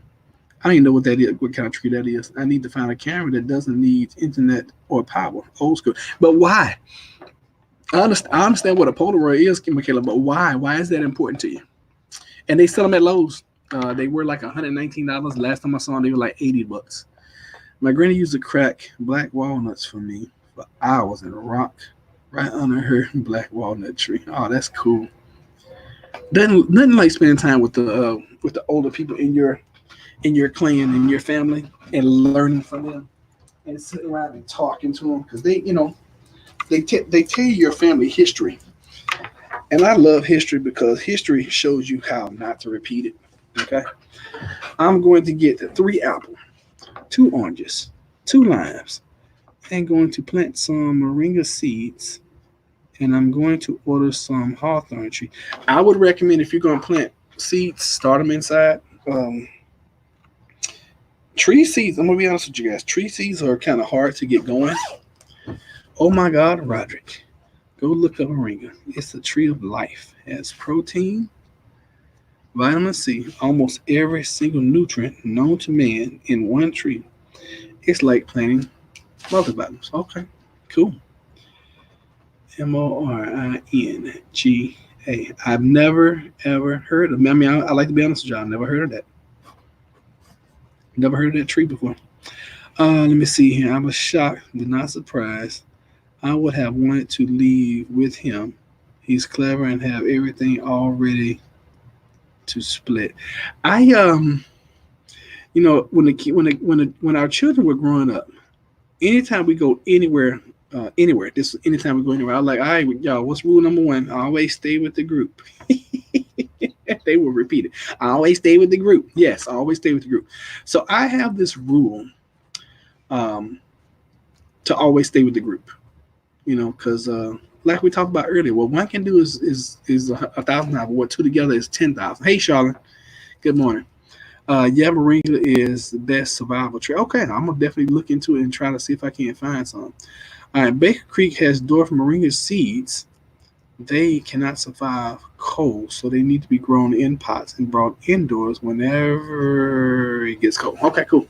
Speaker 1: don't even know what that is, what kind of tree that is. I need to find a camera that doesn't need internet or power. Old school. But why? I understand what a Polaroid is, Michaela, but why? Why is that important to you? And they sell them at Lowe's. They were like $119. Last time I saw them, they were like $80. My granny used to crack black walnuts for me for hours and rock right under her black walnut tree. Oh, that's cool. Nothing like spending time with the older people in your clan and your family and learning from them and sitting around and talking to them because they tell you your family history. And I love history because history shows you how not to repeat it. Okay. I'm going to get 3 apples, 2 oranges, 2 limes, and going to plant some moringa seeds. And I'm going to order some hawthorn tree. I would recommend if you're going to plant seeds, start them inside. Tree seeds, I'm going to be honest with you guys. Tree seeds are kind of hard to get going. Oh my God, Roderick. Go look up moringa. It's a tree of life. It has protein, vitamin C, almost every single nutrient known to man in one tree. It's like planting multivitamins. Okay, cool. Moringa. I've never ever heard of. I mean, I like to be honest with you. I've never heard of that. Never heard of that tree before. Let me see here. I was shocked, but not surprised. I would have wanted to leave with him. He's clever and have everything all ready to split. I when our children were growing up, anytime we go anywhere, this anytime we go anywhere, I was like, all right, y'all, what's rule number 1? Always stay with the group. They will repeat it. I always stay with the group. Yes, I always stay with the group. So I have this rule to always stay with the group. Because like we talked about earlier, what one can do is 1,000 times. What 2 together is 10,000. Hey, Charlotte. Good morning. Yeah, moringa is the best survival tree. Okay, I'm gonna definitely look into it and try to see if I can find some. All right, Baker Creek has dwarf moringa seeds. They cannot survive cold, so they need to be grown in pots and brought indoors whenever it gets cold. Okay, cool.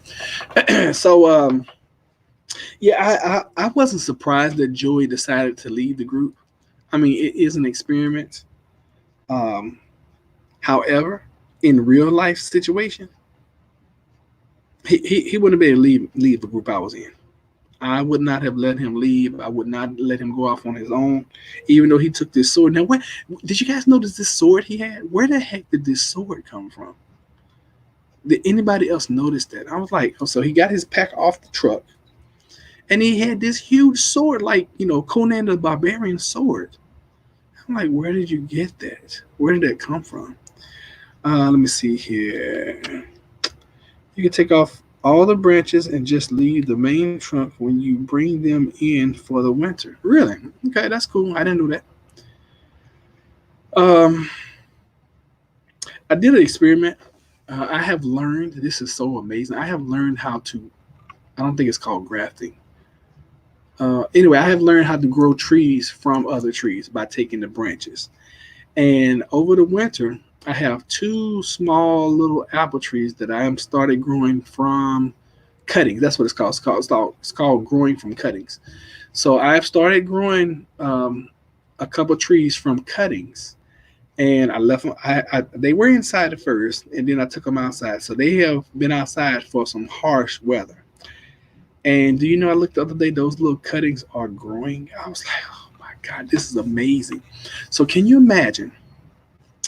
Speaker 1: So, yeah, I wasn't surprised that Joey decided to leave the group. I mean, it is an experiment. However, in real life situation, he wouldn't be able to leave the group I was in. I would not have let him leave. I would not let him go off on his own, even though he took this sword. Now, what did you guys notice this sword he had? Where the heck did this sword come from? Did anybody else notice that? I was like, oh, so he got his pack off the truck, and he had this huge sword, like Conan the Barbarian sword. I'm like, where did you get that? Where did that come from? Let me see here. You can take off all the branches and just leave the main trunk when you bring them in for the winter. Really? Okay, that's cool. I didn't know that. I did an experiment. I have learned, this is so amazing. I have learned how to, I don't think it's called grafting. Anyway, I have learned how to grow trees from other trees by taking the branches. And over the winter, I have two small little apple trees that I am started growing from cuttings. That's what it's called. It's called growing from cuttings. So I've started growing a couple trees from cuttings, and I left them. They were inside at first, and then I took them outside. So they have been outside for some harsh weather. And do you know, I looked the other day; those little cuttings are growing. I was like, oh my god, this is amazing. So can you imagine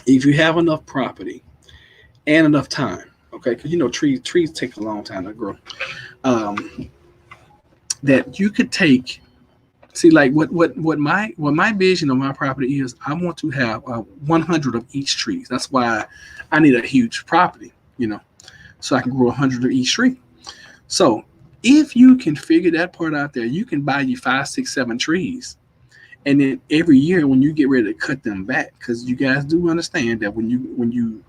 Speaker 1: if you have enough property and enough time? Okay, because you know trees take a long time to grow. Um, that you could take. See, like what my vision of my property is, I want to have 100 of each tree. That's why I need a huge property, so I can grow 100 of each tree. So if you can figure that part out there, you can buy you five, six, seven trees, and then every year when you get ready to cut them back, because you guys do understand that when you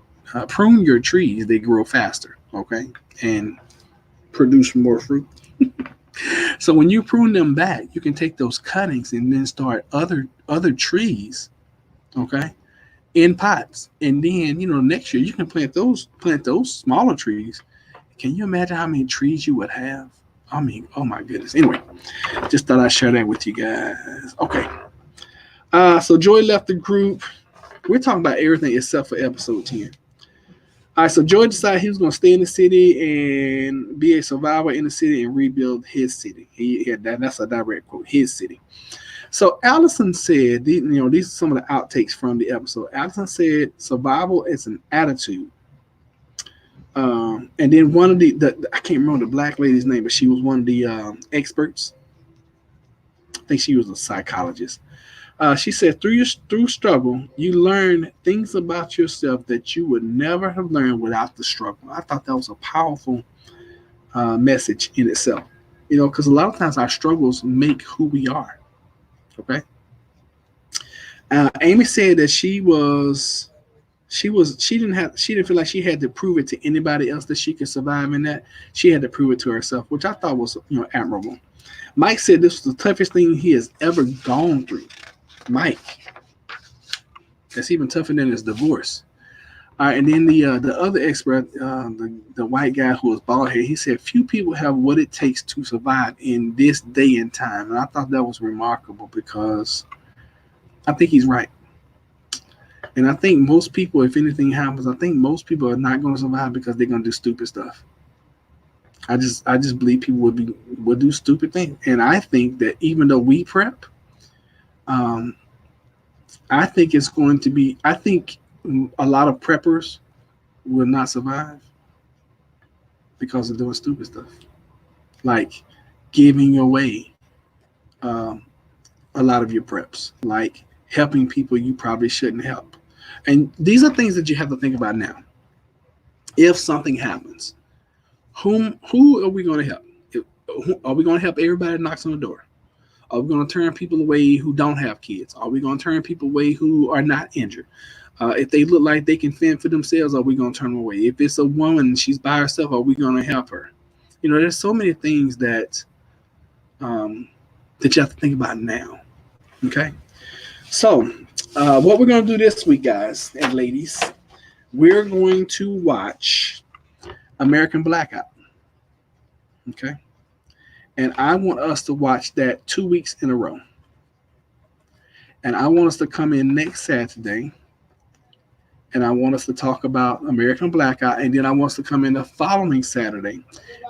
Speaker 1: prune your trees, they grow faster, okay, and produce more fruit. So when you prune them back, you can take those cuttings and then start other trees, okay, in pots, and then next year you can plant those smaller trees. Can you imagine how many trees you would have? I mean, oh my goodness. Anyway, just thought I'd share that with you guys. Okay. So Joy left the group. We're talking about everything except for episode 10. All right, so Joy decided he was going to stay in the city and be a survivor in the city and rebuild his city. That's a direct quote, his city. So Allison said, these are some of the outtakes from the episode. Allison said, survival is an attitude. And then one of the I can't remember the black lady's name, but she was one of the experts. I think she was a psychologist. She said, through struggle, you learn things about yourself that you would never have learned without the struggle. I thought that was a powerful message in itself. Because a lot of times our struggles make who we are. Okay. Amy said that she didn't feel like she had to prove it to anybody else that she could survive in that. She had to prove it to herself, which I thought was admirable. Mike said this was the toughest thing he has ever gone through. Mike, that's even tougher than his divorce. All right, and then the other expert, the white guy who was bald head, he said few people have what it takes to survive in this day and time, and I thought that was remarkable because I think he's right. And I think most people, if anything happens, I think most people are not going to survive because they're going to do stupid stuff. I just believe people would do stupid things, and I think that even though we prep, I think it's going to be. I think a lot of preppers will not survive because of doing stupid stuff, like giving away a lot of your preps, like helping people you probably shouldn't help. And these are things that you have to think about now. If something happens, who are we going to help? Are we going to help everybody that knocks on the door? Are we going to turn people away who don't have kids? Are we going to turn people away who are not injured? If they look like they can fend for themselves, are we going to turn them away? If it's a woman and she's by herself, are we going to help her? There's so many things that you have to think about now. Okay. So what we're going to do this week, guys and ladies, we're going to watch American Blackout. Okay. And I want us to watch that 2 weeks in a row. And I want us to come in next Saturday. And I want us to talk about American Blackout. And then I want us to come in the following Saturday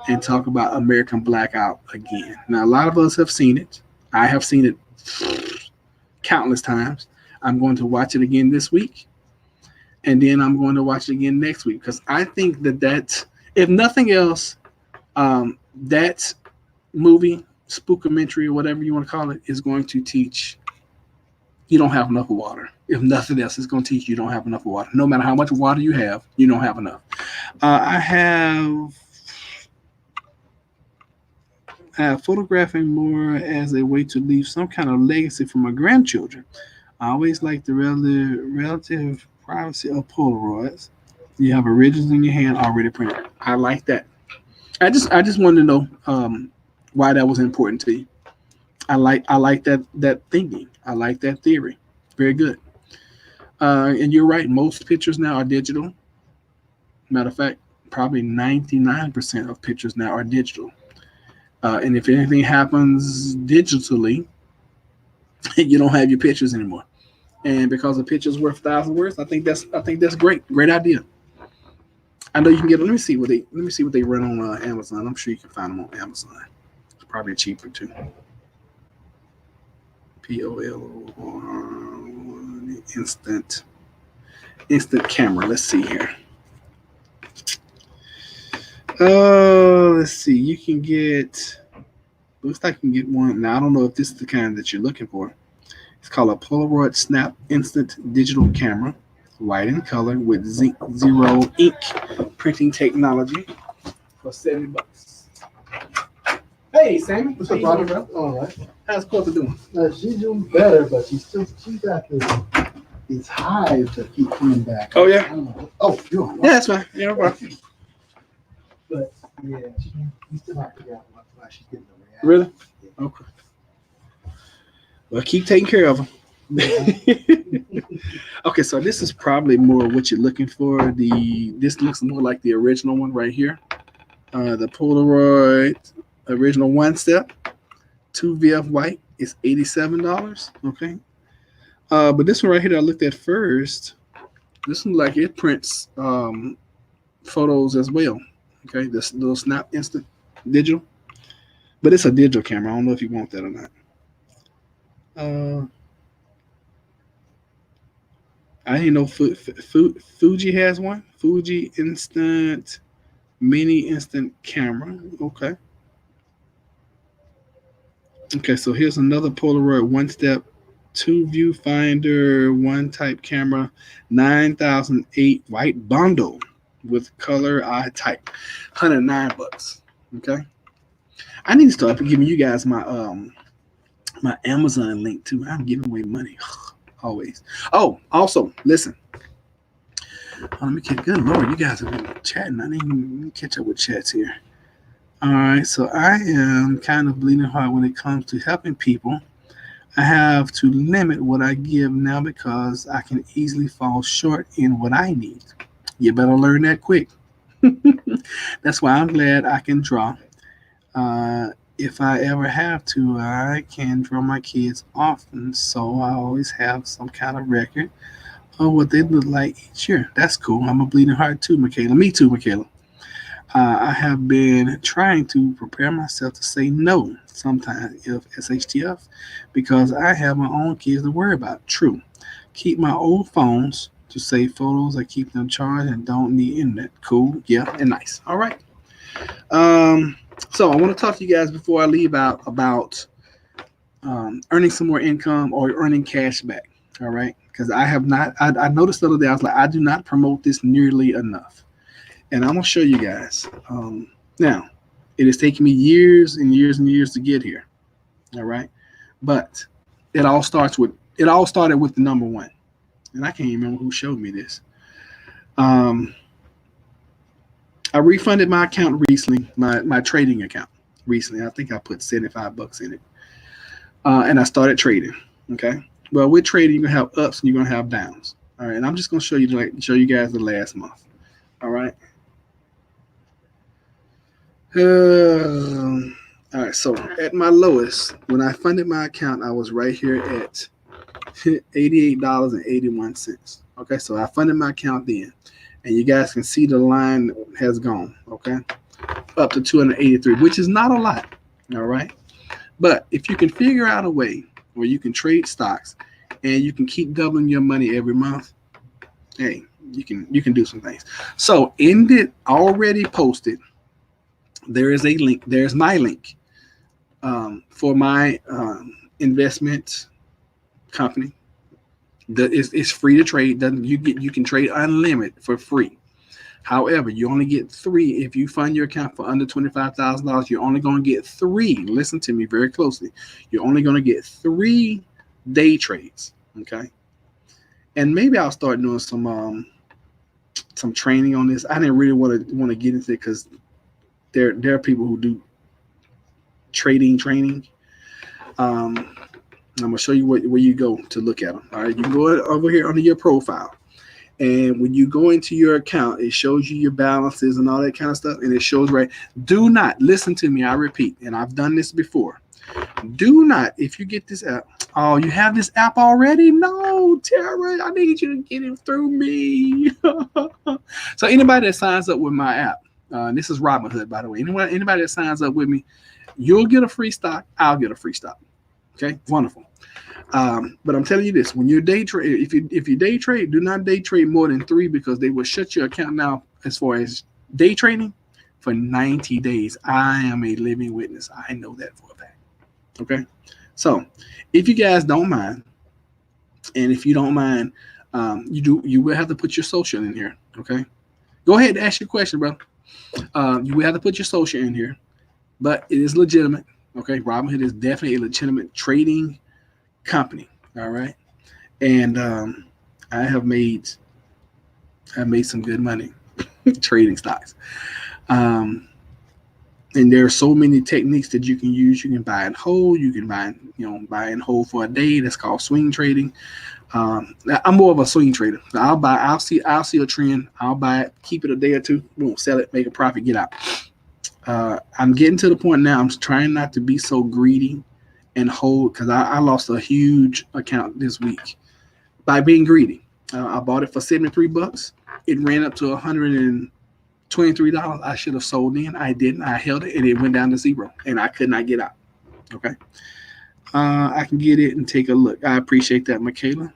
Speaker 1: and talk about American Blackout again. Now, a lot of us have seen it. I have seen it countless times. I'm going to watch it again this week. And then I'm going to watch it again next week. Because I think that if nothing else, that movie, spookomentary, or whatever you want to call it, is going to teach you don't have enough water. If nothing else, it's going to teach you don't have enough water. No matter how much water you have, you don't have enough. I have photographing more as a way to leave some kind of legacy for my grandchildren. I always like the relative privacy of Polaroids. You have originals in your hand already printed. I like that. I just wanted to know why that was important to you. I like that thinking. I like that theory. Very good. And you're right. Most pictures now are digital. Matter of fact, probably 99% of pictures now are digital. And if anything happens digitally, you don't have your pictures anymore. And because a picture's worth 1,000 words, I think that's great. Great idea. I know you can get. Let me see what they run on Amazon. I'm sure you can find them on Amazon. It's probably cheaper too. POL instant camera. Let's see here. Let's see. You can get. Looks like you can get one. Now I don't know if this is the kind that you're looking for. It's called a Polaroid Snap Instant Digital Camera, white in color with Zinc Zero ink printing technology for $70. Hey, Sammy.
Speaker 3: What's up, Robert? All right.
Speaker 1: How's Courtney doing?
Speaker 3: She's doing better, but she's got these hives that keep coming back.
Speaker 1: Oh, yeah?
Speaker 3: I don't know. Oh, you're on.
Speaker 1: Yeah, that's fine. Yeah, no problem.
Speaker 3: But yeah, we still have to figure out why she's getting the reaction.
Speaker 1: Really? Okay. Well, keep taking care of them. Okay, so this is probably more what you're looking for. This looks more like the original one right here. The Polaroid original one step, 2VF white is $87. Okay. But this one right here that I looked at first, this one like it prints photos as well. Okay, this little Snap Instant Digital, but it's a digital camera. I don't know if you want that or not. I didn't know Fuji has one. Fuji Instant Mini Instant Camera. Okay. Okay, so here's another Polaroid one step, two viewfinder, one type camera, 9008 white bundle with color I type, $109. Okay. I need to start giving you guys my Amazon link too. I'm giving away money always. Oh, also listen. Let me get good Lord. You guys have been chatting. I didn't even catch up with chats here. All right, so I am kind of bleeding hard when it comes to helping people. I have to limit what I give now because I can easily fall short in what I need. You better learn that quick. That's why I'm glad I can draw. If I ever have to, I can draw my kids often, so I always have some kind of record of what they look like each year. That's cool. I'm a bleeding heart too, Michaela. Me too, Michaela. I have been trying to prepare myself to say no sometimes if SHTF because I have my own kids to worry about. True. Keep my old phones to save photos. I keep them charged and don't need internet. Cool. Yeah, and nice. All right. So I want to talk to you guys before I leave out about earning some more income or earning cash back. All right. Because I have not, I noticed the other day, I was like, I do not promote this nearly enough. And I'm going to show you guys. Now, it has taken me years and years and years to get here. All right. But it all started with the number one. And I can't even remember who showed me this. I refunded my account recently, my trading account recently. I think I put $75 in it. And I started trading. Okay. Well, with trading, you're going to have ups and you're going to have downs. All right. And I'm just going to show you guys the last month. All right. All right, so at my lowest, when I funded my account, I was right here at $88.81. Okay, so I funded my account then, and you guys can see the line has gone, okay, up to 283, which is not a lot, all right? But if you can figure out a way where you can trade stocks and you can keep doubling your money every month, hey, you can do some things. So in it already posted, there is a link. There's my link for my investment company. It's free to trade. You can trade unlimited for free. However, you only get 3 if you fund your account for under $25,000. You're only going to get 3. Listen to me very closely. You're only going to get 3 day trades. Okay, and maybe I'll start doing some training on this. I didn't really want to get into it because there are people who do trading training. I'm gonna show you where you go to look at them. All right, you can go over here under your profile, and when you go into your account, it shows you your balances and all that kind of stuff, and it shows right. Do not listen to me. I repeat, and I've done this before. Do not, if you get this app. Oh, you have this app already? No, Tara, I need you to get it through me. So anybody that signs up with my app, this is Robinhood, by the way. Anybody that signs up with me, you'll get a free stock. I'll get a free stock. Okay, wonderful. But I'm telling you this: when you're day trade, if you day trade, do not day trade more than 3 because they will shut your account down as far as day trading for 90 days. I am a living witness. I know that for a fact. Okay, so if you guys don't mind, and if you don't mind, you will have to put your social in here. Okay, go ahead and ask your question, brother. You will have to put your social in here, but it is legitimate. Okay, Robinhood is definitely a legitimate trading company. All right, and I have made some good money trading stocks. And there are so many techniques that you can use. You can buy and hold. You can buy and hold for a day. That's called swing trading. I'm more of a swing trader. I'll see a trend. I'll buy it, keep it a day or two, boom, sell it, make a profit, get out. I'm getting to the point now. I'm trying not to be so greedy and hold because I lost a huge account this week by being greedy. I bought it for $73. It ran up to $123. I should have sold in. I didn't. I held it and it went down to 0 and I could not get out. Okay. I can get it and take a look. I appreciate that, Michaela.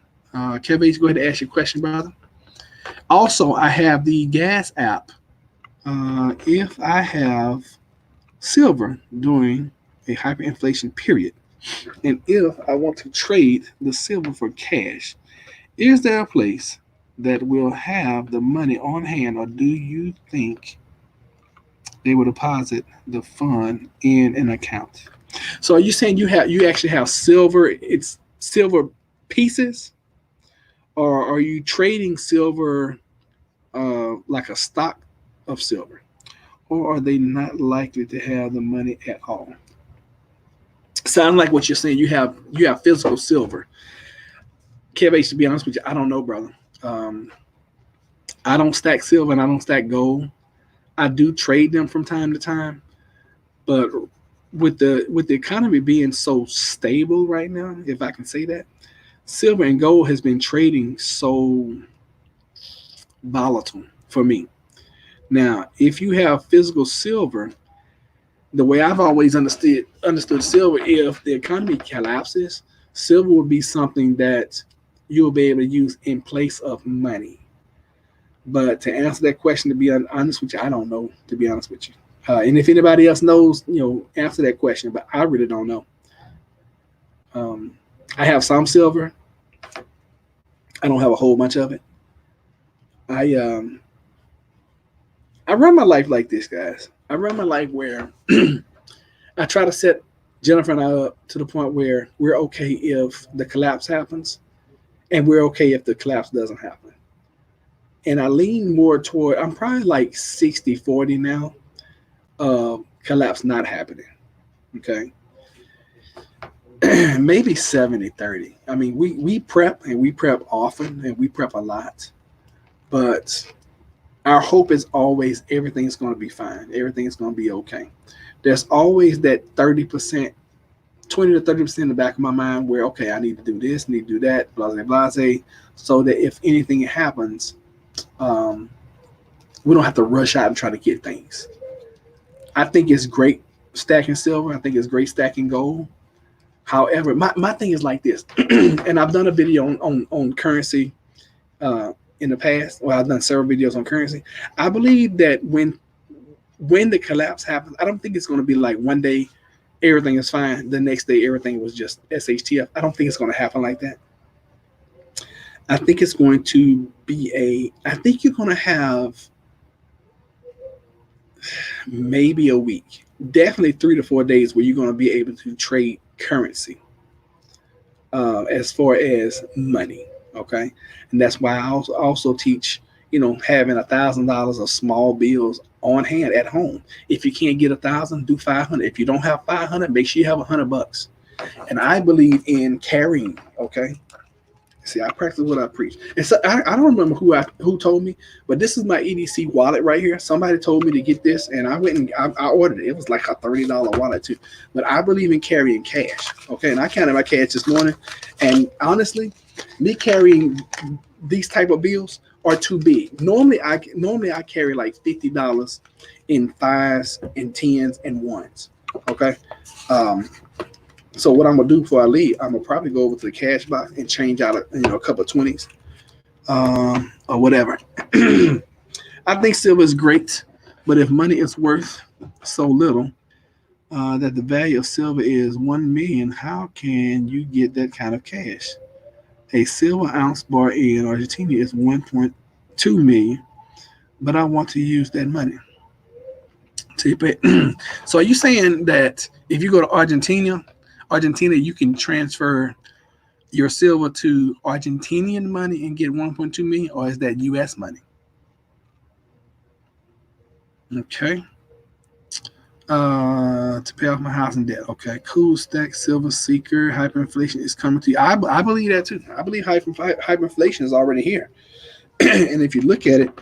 Speaker 1: Kevin, go ahead and ask your question, brother. Also, I have the gas app. If I have silver during a hyperinflation period, and if I want to trade the silver for cash, is there a place that will have the money on hand, or do you think they will deposit the fund in an account? So are you saying you actually have silver? It's silver pieces, or are you trading silver like a stock of silver, or are they not likely to have the money at all? Sound like what you're saying. You have physical silver. KVH, to be honest with you, I don't know, brother. I don't stack silver and I don't stack gold. I do trade them from time to time, but with the economy being so stable right now, if I can say that, silver and gold has been trading so volatile for me. Now, if you have physical silver, the way I've always understood silver, if the economy collapses, silver will be something that you'll be able to use in place of money. But to answer that question, to be honest with you, I don't know, to be honest with you. And if anybody else knows, answer that question, but I really don't know. I have some silver. I don't have a whole bunch of it. I run my life like this, guys. I run my life where I try to set Jennifer and I up to the point where we're okay if the collapse happens, and we're okay if the collapse doesn't happen. And I lean more toward, I'm probably like 60-40 now, collapse not happening. Okay. Maybe 70-30. I mean, we prep, and we prep often, and we prep a lot, but our hope is always everything's going to be fine. Everything's going to be okay. There's always that 30%, 20 to 30% in the back of my mind where, okay, I need to do this, need to do that, blase, so that if anything happens, we don't have to rush out and try to get things. I think it's great stacking silver. I think it's great stacking gold. However, my thing is like this, and I've done a video on currency in the past. Well, I've done several videos on currency. I believe that when the collapse happens, I don't think it's going to be like one day everything is fine, the next day everything was just SHTF. I don't think it's going to happen like that. I think it's going to be I think you're going to have maybe a week, definitely 3 to 4 days where you're going to be able to trade currency as far as money. Okay. And that's why I also teach, having $1,000 of small bills on hand at home. If you can't get 1,000, do 500. If you don't have 500, make sure you have $100. And I believe in carrying. Okay. See, I practice what I preach. And so I don't remember who told me, but this is my EDC wallet right here. Somebody told me to get this, and I went and I ordered it. It was like a $30 wallet too. But I believe in carrying cash. Okay, and I counted my cash this morning, and honestly, me carrying these type of bills are too big. Normally I carry like $50 in fives and tens and ones. Okay. So what I'm gonna do before I leave, I'm gonna probably go over to the cash box and change out a couple of 20s, or whatever. I think silver is great, but if money is worth so little that the value of silver is 1 million, how can you get that kind of cash? A silver ounce bar in Argentina is 1.2 million, but I want to use that money to pay. So are you saying that if you go to Argentina, you can transfer your silver to Argentinian money and get 1.2 million, or is that US money? Okay. To pay off my housing debt. Okay. Cool stack, silver seeker, hyperinflation is coming to you. I believe that too. I believe hyperinflation is already here. And if you look at it,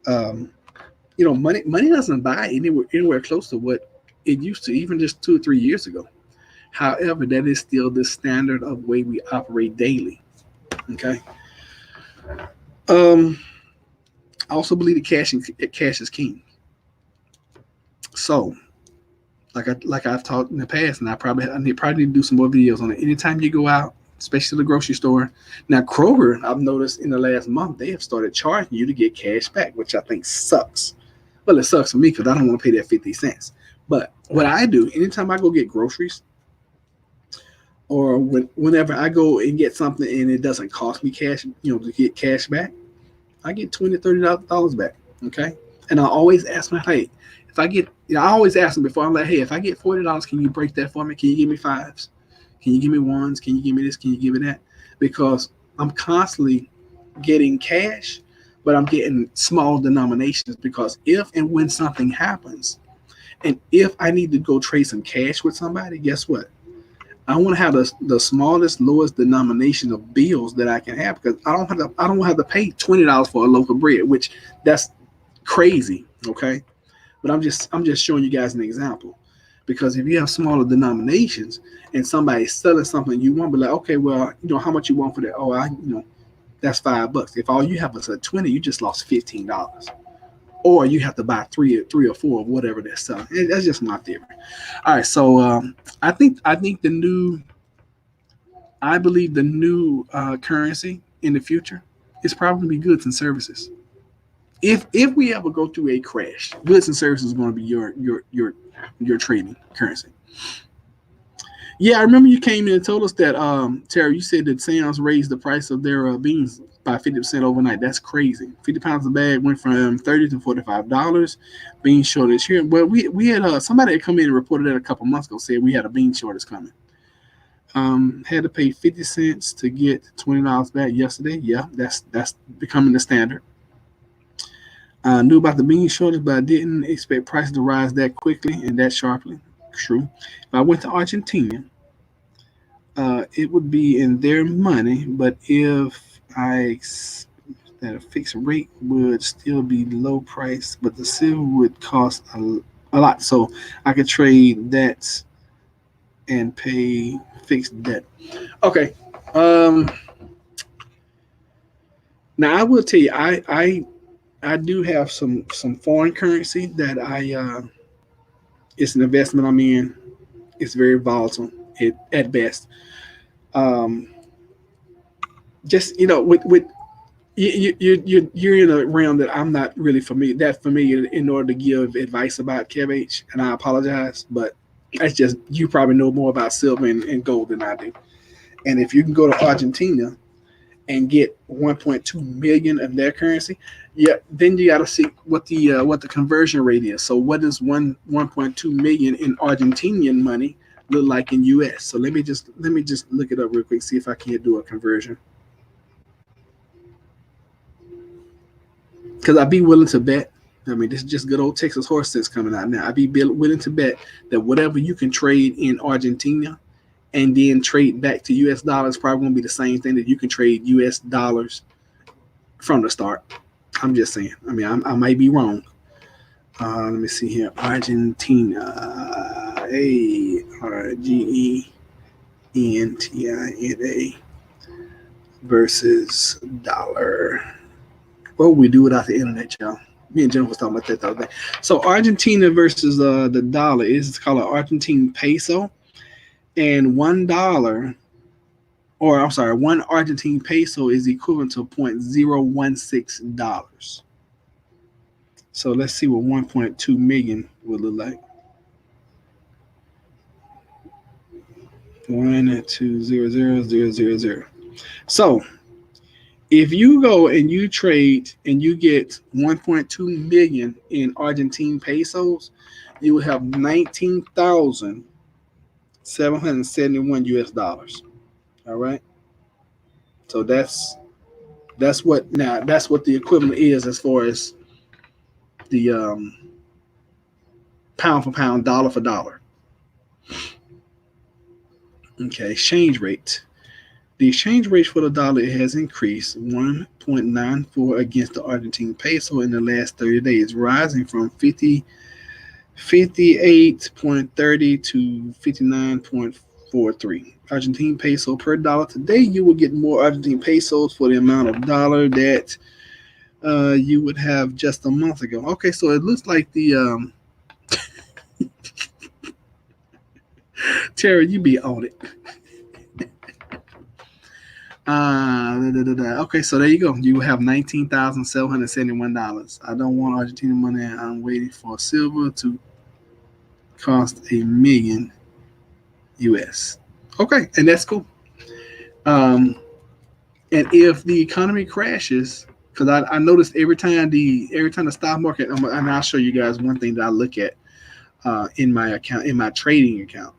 Speaker 1: money doesn't buy anywhere close to what it used to, even just 2 or 3 years ago. However, that is still the standard of way we operate daily. Okay. I also believe that cash is king. So, like I've talked in the past, and I probably need to do some more videos on it. Anytime you go out, especially the grocery store. Now, Kroger, I've noticed in the last month, they have started charging you to get cash back, which I think sucks. Well, it sucks for me because I don't want to pay that 50 cents. But what I do, anytime I go get groceries, or whenever I go and get something and it doesn't cost me cash, to get cash back, I get $20, $30 back. Okay. And I always ask my, hey, if I get, I always ask them before, I'm like, hey, if I get $40, can you break that for me? Can you give me fives? Can you give me ones? Can you give me this? Can you give me that? Because I'm constantly getting cash, but I'm getting small denominations, because if and when something happens, and if I need to go trade some cash with somebody, guess what? I want to have the smallest, lowest denomination of bills that I can have, because I don't have to pay $20 for a loaf of bread, which that's crazy. Okay. But I'm just showing you guys an example, because if you have smaller denominations and somebody's selling something, you want to be like, okay, well, how much you want for that? Oh, that's $5. If all you have is a 20, you just lost $15. Or you have to buy three or four of whatever they're selling. That's just my theory. All right, so I believe the new currency in the future is probably going to be goods and services. If we ever go through a crash, goods and services is going to be your trading currency. Yeah, I remember you came in and told us that, Terry, you said that Sam's raised the price of their beans by 50% overnight. That's crazy. 50 pounds a bag went from $30 to $45. Bean shortage here. Well, we had somebody had come in and reported that a couple months ago, said we had a bean shortage coming. Had to pay 50 cents to get $20 back yesterday. Yeah, that's becoming the standard. Knew about the bean shortage, but I didn't expect prices to rise that quickly and that sharply. True. If I went to Argentina, it would be in their money, but if that a fixed rate would still be low price, but the silver would cost a lot, so I could trade that and pay fixed debt. Okay. Now I will tell you, I do have some foreign currency that it's an investment I'm in. It's very volatile at best. Just with you're in a realm that I'm not really familiar in order to give advice about KevH, and I apologize, but that's just, you probably know more about silver and gold than I do. And if you can go to Argentina and get 1.2 million of their currency, yeah, then you got to see what the conversion rate is. So what does 1.2 million in Argentinian money look like in US? So let me just look it up real quick, see if I can't do a conversion. Because I'd be willing to bet, I mean, this is just good old Texas horse sense coming out now. I'd be willing to bet that whatever you can trade in Argentina and then trade back to US dollars, probably gonna be the same thing that you can trade US dollars from the start. I'm just saying. I mean, I might be wrong. Let me see here. Argentina. ARGENTINA versus dollar. What would we do without the internet, y'all? Me and Jennifer was talking about that the other day. So Argentina versus the dollar is called an Argentine peso, and $1, or I'm sorry, one Argentine peso is equivalent to $0.016. So let's see what 1.2 million would look like. 1,2,0,0,0,0. So if you go and you trade and you get 1.2 million in Argentine pesos, you will have 19,771 US dollars. All right. So that's what the equivalent is as far as the pound for pound, dollar for dollar. Okay, exchange rate. The exchange rate for the dollar has increased 1.94 against the Argentine peso in the last 30 days, rising from 58.30 to 59.43 Argentine peso per dollar. Today, you will get more Argentine pesos for the amount of dollar that you would have just a month ago. Okay, so it looks like the Terry, you be on it. Okay, so there you go. You have $19,771. I don't want Argentina money. I'm waiting for silver to cost $1 million US. Okay, and that's cool. And if the economy crashes, because I noticed every time the stock market, and I'll show you guys one thing that I look at in my account, in my trading account.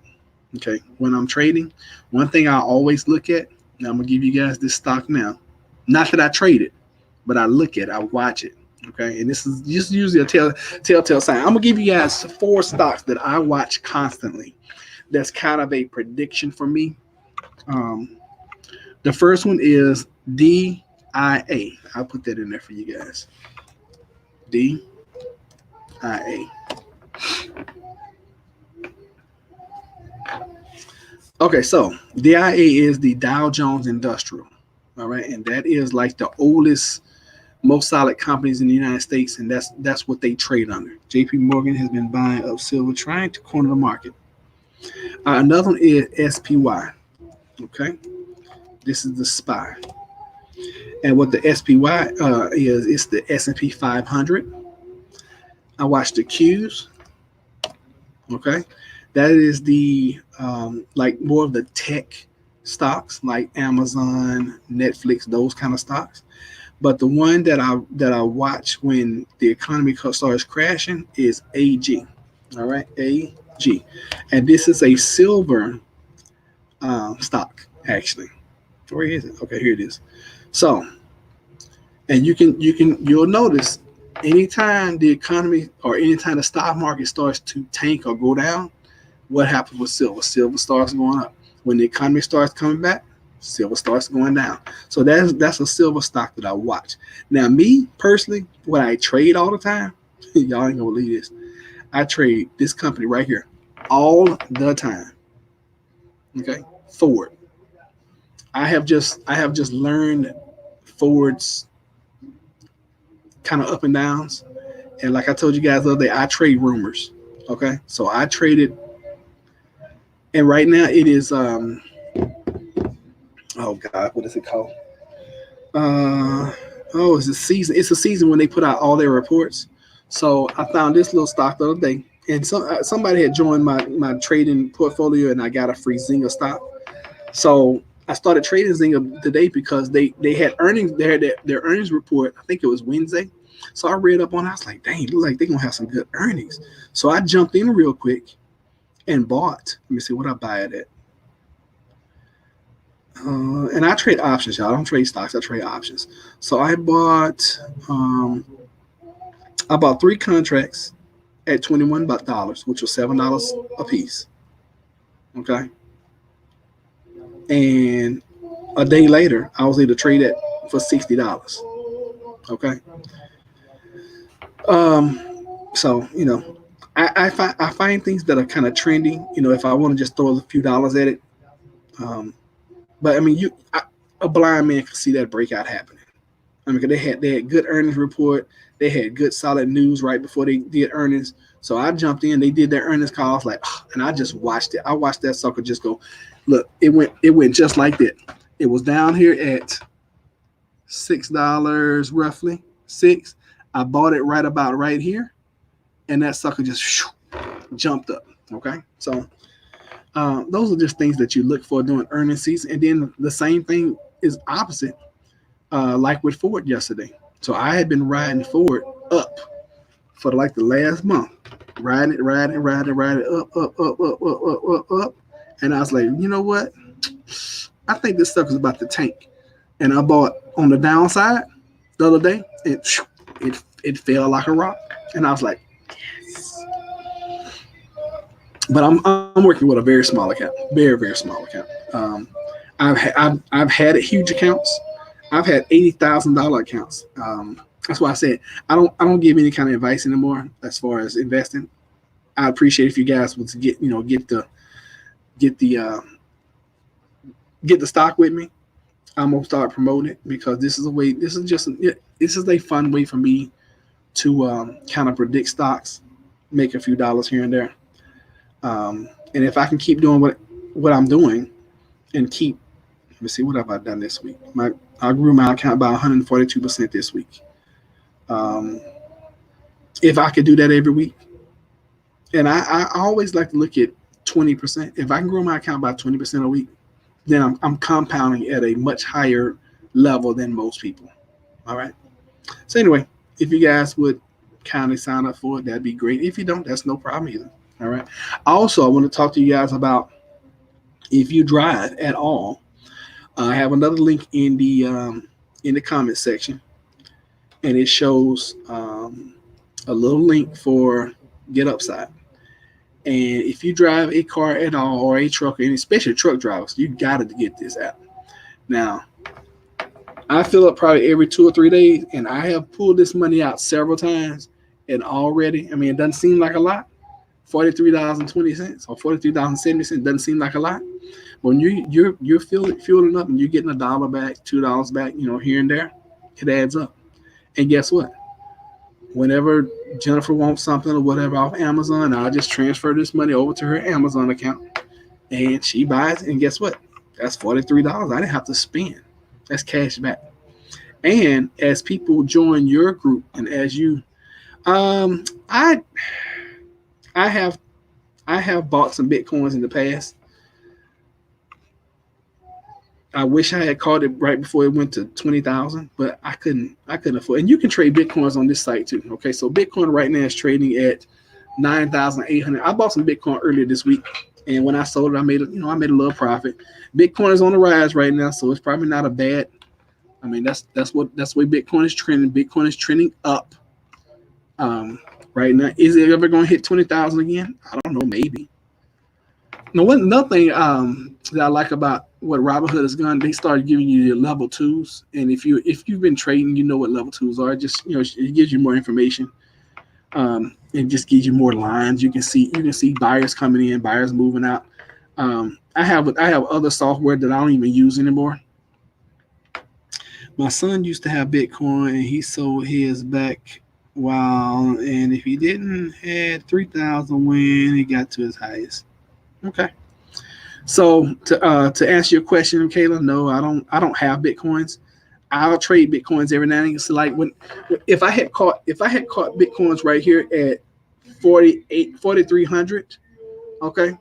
Speaker 1: Okay, when I'm trading, one thing I always look at. Now I'm gonna give you guys this stock now. Not that I trade it, but I look at it, I watch it. Okay, and this is just usually a telltale sign. I'm gonna give you guys 4 stocks that I watch constantly. That's kind of a prediction for me. The first one is DIA. I'll put that in there for you guys. DIA. Okay, so DIA is the Dow Jones Industrial. All right, and that is like the oldest, most solid companies in the United States, and that's what they trade under. JP Morgan has been buying up silver, trying to corner the market. Another one is SPY. Okay, this is the SPY, and what the SPY is, it's the S&P 500. I watch the Qs. Okay, that is the like more of the tech stocks like Amazon, Netflix, those kind of stocks. But the one that I watch when the economy starts crashing is AG. All right, AG, and this is a silver stock actually. Where is it? Okay, here it is. So, and you'll notice anytime the economy or anytime the stock market starts to tank or go down, what happens with silver? Silver starts going up. When the economy starts coming back, silver starts going down. So that's a silver stock that I watch. Now, me personally, what I trade all the time, y'all ain't gonna believe this. I trade this company right here all the time. Okay, Ford. I have just learned Ford's kind of up and downs, and like I told you guys the other day, I trade rumors. Okay, so I traded, and right now it is oh God, what is it called? It's a season. It's a season when they put out all their reports. So I found this little stock the other day, and somebody had joined my trading portfolio, and I got a free Zynga stock. So I started trading Zynga today because they had earnings. They had their earnings report. I think it was Wednesday. So I read up on it. I was like, dang, look like they're gonna have some good earnings. So I jumped in real quick and bought. Let me see what I buy it at. And I trade options, y'all. I don't trade stocks. I trade options. So I bought 3 contracts at $21, which was $7 a piece. Okay. and a day later, I was able to trade it for $60. Okay. Um, so I find things that are kind of trendy. If I want to just throw a few dollars at it, but I mean, a blind man could see that breakout happening. I mean, 'cause they had good earnings report. They had good solid news right before they did earnings. So I jumped in. They did their earnings calls and I just watched it. I watched that sucker just go. Look, it went just like that. It was down here at $6 roughly, six. I bought it right about right here, and that sucker just jumped up. Okay, so those are just things that you look for during earnings season. And then the same thing is opposite, like with Ford yesterday. So I had been riding Ford up for like the last month, riding it, up. And I was like, you know what? I think this stuff is about to tank. And I bought on the downside the other day. It fell like a rock. And I was like, yes. But I'm working with a very small account, very, very small account. I've had huge accounts. I've had $80,000 accounts. That's why I said I don't give any kind of advice anymore as far as investing. I appreciate if you guys would get the stock with me. I'm gonna start promoting it because this is a fun way for me to kind of predict stocks, make a few dollars here and there. And if I can keep doing what I'm doing and let me see, what have I done this week? I grew my account by 142% this week. If I could do that every week, and I always like to look at 20%. If I can grow my account by 20% a week, then I'm compounding at a much higher level than most people. All right. So anyway, if you guys would kindly sign up for it, that'd be great. If you don't, that's no problem either. All right. Also, I want to talk to you guys about if you drive at all. I have another link in the comment section, and it shows a little link for Get Upside. And if you drive a car at all or a truck, and especially truck drivers, you got to get this app. Now, I fill up probably every 2 or 3 days, and I have pulled this money out several times, and already, I mean, it doesn't seem like a lot. $43.20 or $43.70 doesn't seem like a lot. When you're fueling up and you're getting $1 back, $2 back, here and there, it adds up. And guess what? Whenever Jennifer wants something or whatever off Amazon, I'll just transfer this money over to her Amazon account, and she buys it. And guess what? That's $43. I didn't have to spend. That's cash back. And as people join your group, and as you, I have bought some Bitcoins in the past. I wish I had caught it right before it went to 20,000, but I couldn't afford. And you can trade Bitcoins on this site too. Okay, so Bitcoin right now is trading at 9,800. I bought some Bitcoin earlier this week, and when I sold it, I made a little profit. Bitcoin is on the rise right now, so it's probably not a bad. I mean, that's the way Bitcoin is trending. Bitcoin is trending up. Right now, is it ever going to hit 20,000 again? I don't know, maybe. Another thing that I like about what Robinhood has done, they started giving you your level 2s, and if you've been trading, you know what level 2s are. Just it gives you more information. It just gives you more lines. You can see buyers coming in, buyers moving out. I have other software that I don't even use anymore. My son used to have Bitcoin, and he sold his back. Wow, and if he didn't had 3,000 when he got to his highest. Okay. So to answer your question, Kayla, no, I don't have Bitcoins. I'll trade Bitcoins every now and then. So like if I had caught Bitcoins right here at 4,300, okay.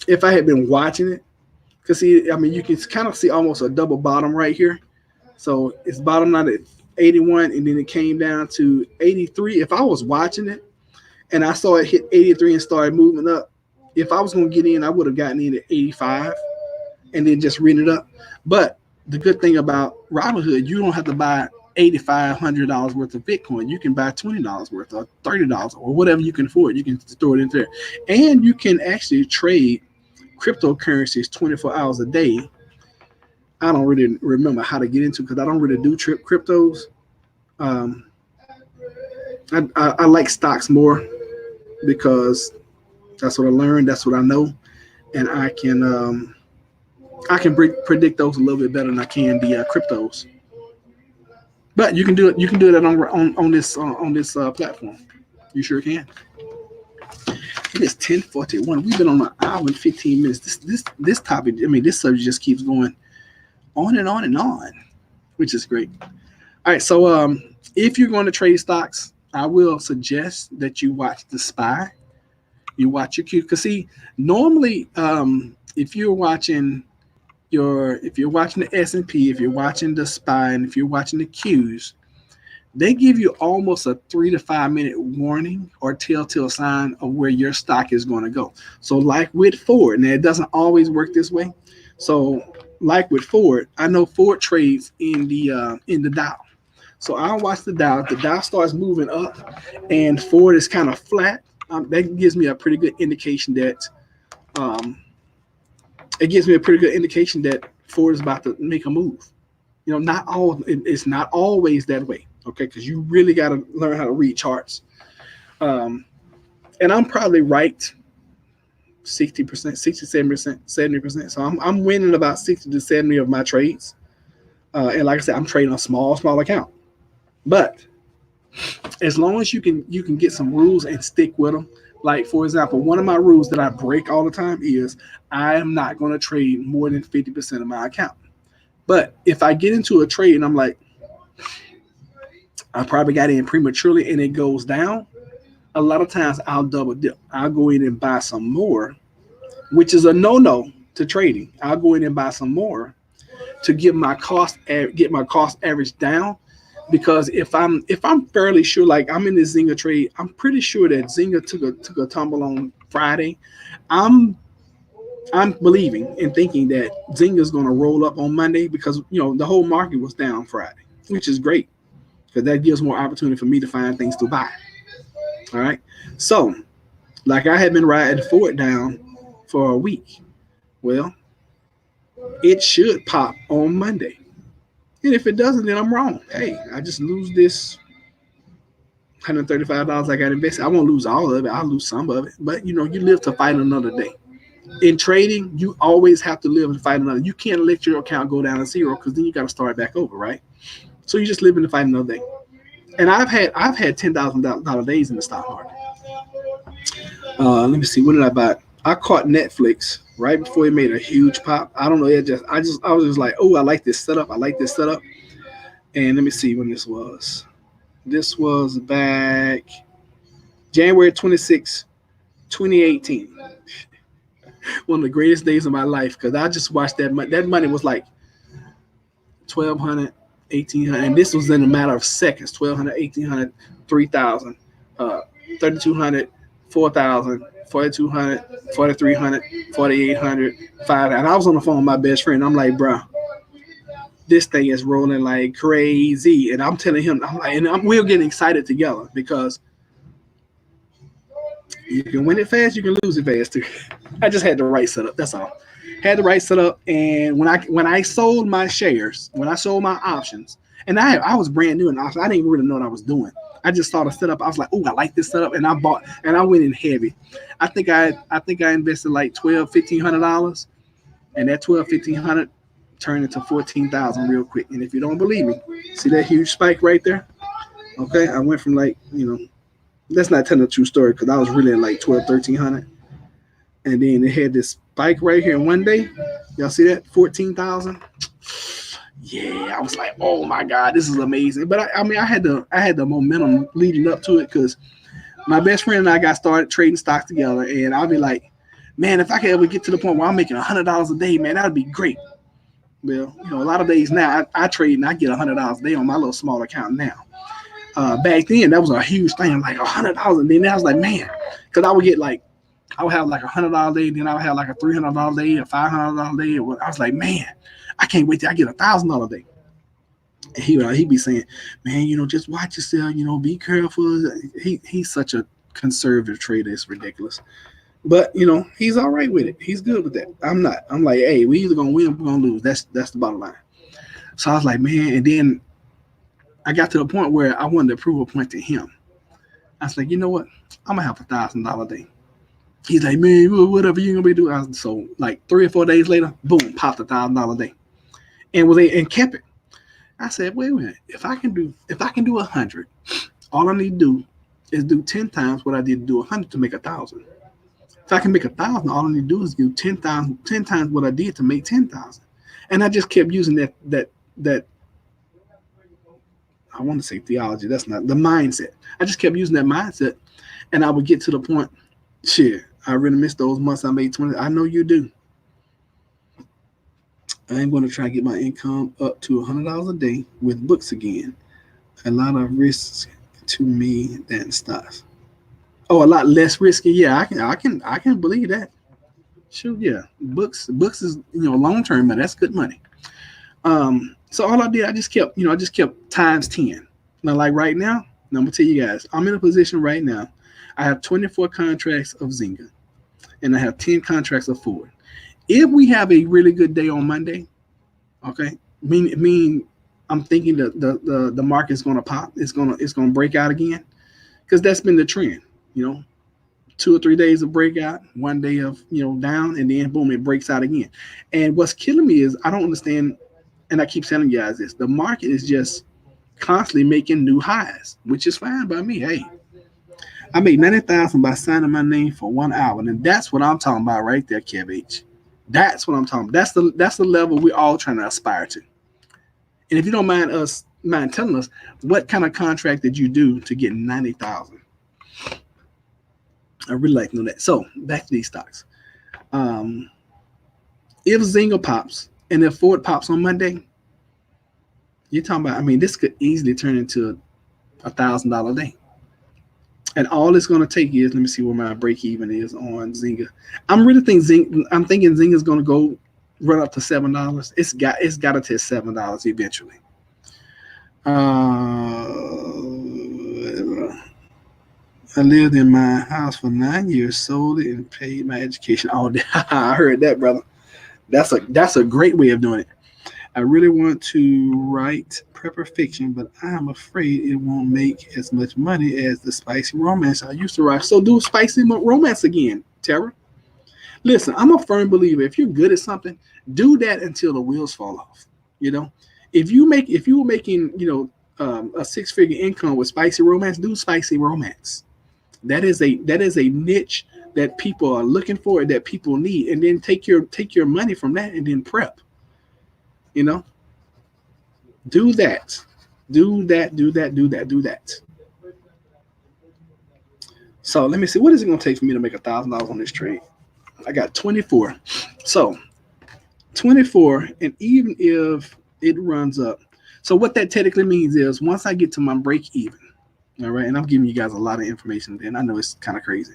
Speaker 1: If I had been watching it, because see, I mean, you can kind of see almost a double bottom right here. So it's bottomed out at 81, and then it came down to 83. If I was watching it and I saw it hit 83 and started moving up, if I was going to get in, I would have gotten in at 85 and then just read it up. But the good thing about Robinhood, you don't have to buy $8,500 worth of Bitcoin. You can buy $20 worth or $30 or whatever you can afford. You can throw it in there. And you can actually trade cryptocurrencies 24 hours a day I don't really remember how to get into because I don't really do cryptos. Um, I like stocks more because that's what I learned. That's what I know, and I can predict those a little bit better than I can the cryptos. But you can do it. You can do that on this platform. You sure can. It is 10:41. We've been on an hour and 15 minutes. This topic. I mean, this subject just keeps going on and on and on, which is great. All right. So if you're going to trade stocks, I will suggest that you watch the SPY. You watch your Q. Because see, normally, if you're watching the S&P, if you're watching the SPY, and if you're watching the Qs, they give you almost a 3 to 5 minute warning or telltale sign of where your stock is going to go. So like with Ford, now it doesn't always work this way. So like with Ford, I know Ford trades in the Dow. So I'll watch the Dow. The Dow starts moving up and Ford is kind of flat. That gives me a pretty good indication that Ford is about to make a move. You know, it's not always that way. Okay, because you really got to learn how to read charts. And I'm probably right 60%, 67%, 70%. So I'm winning about 60 to 70 of my trades. And like I said, I'm trading a small account. But as long as you can get some rules and stick with them. Like, for example, one of my rules that I break all the time is I am not going to trade more than 50% of my account. But if I get into a trade and I'm like, I probably got in prematurely and it goes down, a lot of times I'll double dip. I'll go in and buy some more, which is a no-no to trading. I'll go in and buy some more to get my cost average down. Because if I'm fairly sure, like I'm in this Zynga trade, I'm pretty sure that Zynga took a tumble on Friday. I'm believing and thinking that Zynga's going to roll up on Monday because the whole market was down Friday, which is great. Because that gives more opportunity for me to find things to buy. All right. So, like I had been riding Ford down for a week. Well, it should pop on Monday. And if it doesn't, then I'm wrong. Hey, I just lose this $135 I got invested. I won't lose all of it. I'll lose some of it. But, you live to fight another day. In trading, you always have to live and fight another. You can't let your account go down to zero because then you got to start back over, right? So you just live in the fight another day. And I've had $10,000 days in the stock market. Let me see. What did I buy? I caught Netflix right before it made a huge pop. I don't know. I was just like, oh, I like this setup. And let me see when this was. This was back January 26, 2018. One of the greatest days of my life because I just watched that money. That money was like $1,200. 1,800, and this was in a matter of seconds. 1,200, 1,800, 3,000, 3,200, 4,000, 4,200, 4,300, 4,800, 5,000. And I was on the phone with my best friend. I'm like, bro, this thing is rolling like crazy. And I'm telling him, we're getting excited together because you can win it fast, you can lose it fast too. I just had the right setup. That's all. Had the right setup, and when I sold my shares, when I sold my options, and I was brand new in options, I didn't really know what I was doing. I just saw the setup. I was like, oh, I like this setup, and I bought, and I went in heavy. I think I invested like $1,200-$1,500, and that $1,200-$1,500 turned into $14,000 real quick. And if you don't believe me, see that huge spike right there? Okay, I went from that's not telling the true story because I was really at like $1,200-$1,300. And then it had this spike right here in one day. Y'all see that? 14,000. Yeah, I was like, oh my God, this is amazing. But I had the momentum leading up to it because my best friend and I got started trading stocks together. And I'll be like, man, if I could ever get to the point where I'm making $100 a day, man, that would be great. Well, a lot of days now I trade and I get $100 a day on my little small account now. Back then, that was a huge thing, like $100. And then I was like, man, because I would have like $100 a day, then I would have like a $300 a day, a $500 a day. I was like, man, I can't wait till I get $1,000 a day. And he'd be saying, man, just watch yourself, be careful. He's such a conservative trader, it's ridiculous. But he's all right with it. He's good with that. I'm not. I'm like, hey, we either gonna win or we're gonna lose. That's the bottom line. So I was like, man, and then I got to the point where I wanted to prove a point to him. I was like, you know what? I'm gonna have $1,000 day. He's like, man, whatever you gonna be doing. So like 3 or 4 days later, boom, popped $1,000 day, and kept it. I said, wait a minute. If I can do 100, all I need to do is do 10 times what I did to do 100 to make 1,000. If I can make 1,000, all I need to do is do 10,000, 10 times what I did to make 10,000. And I just kept using that. I want to say theology. That's not the mindset. I just kept using that mindset, and I would get to the point. Shit, I really miss those months I made 20. I know you do. I'm going to try to get my income up to $100 a day with books again. A lot of risks to me than stocks. Oh, a lot less risky. Yeah, I can believe that. Sure, yeah. Books is long term money. That's good money. So all I did, I just kept times 10. Now, like right now, I'm gonna tell you guys, I'm in a position right now. I have 24 contracts of Zynga, and I have 10 contracts of Ford. If we have a really good day on Monday, okay, mean I'm thinking the market's gonna pop. It's gonna break out again, because that's been the trend. 2 or 3 days of breakout, 1 day of down, and then boom, it breaks out again. And what's killing me is I don't understand, and I keep telling you guys this: the market is just constantly making new highs, which is fine by me. Hey, I made 90,000 by signing my name for 1 hour, and that's what I'm talking about right there, Kev H. That's what I'm talking about. That's the level we're all trying to aspire to. And if you don't mind telling us, what kind of contract did you do to get 90,000? I really like to know that. So back to these stocks. If Zynga pops and if Ford pops on Monday, you're talking about. I mean, this could easily turn into $1,000 day. And all it's going to take is, let me see where my break even is on Zynga. I'm thinking Zynga is going to go run up to $7. It's got to test $7 eventually. I lived in my house for 9 years, sold it, and paid my education. Oh, I heard that, brother. That's a great way of doing it. I really want to write prepper fiction, but I'm afraid it won't make as much money as the spicy romance I used to write. So do spicy romance again, Tara. Listen, I'm a firm believer. If you're good at something, do that until the wheels fall off. If you were making a 6-figure income with spicy romance, do spicy romance. That is a niche that people are looking for, that people need, and then take your money from that and then prep. Do that. So let me see. What is it going to take for me to make $1,000 on this trade? I got 24. So 24, and even if it runs up, so what that technically means is once I get to my break even, all right, and I'm giving you guys a lot of information, and I know it's kind of crazy.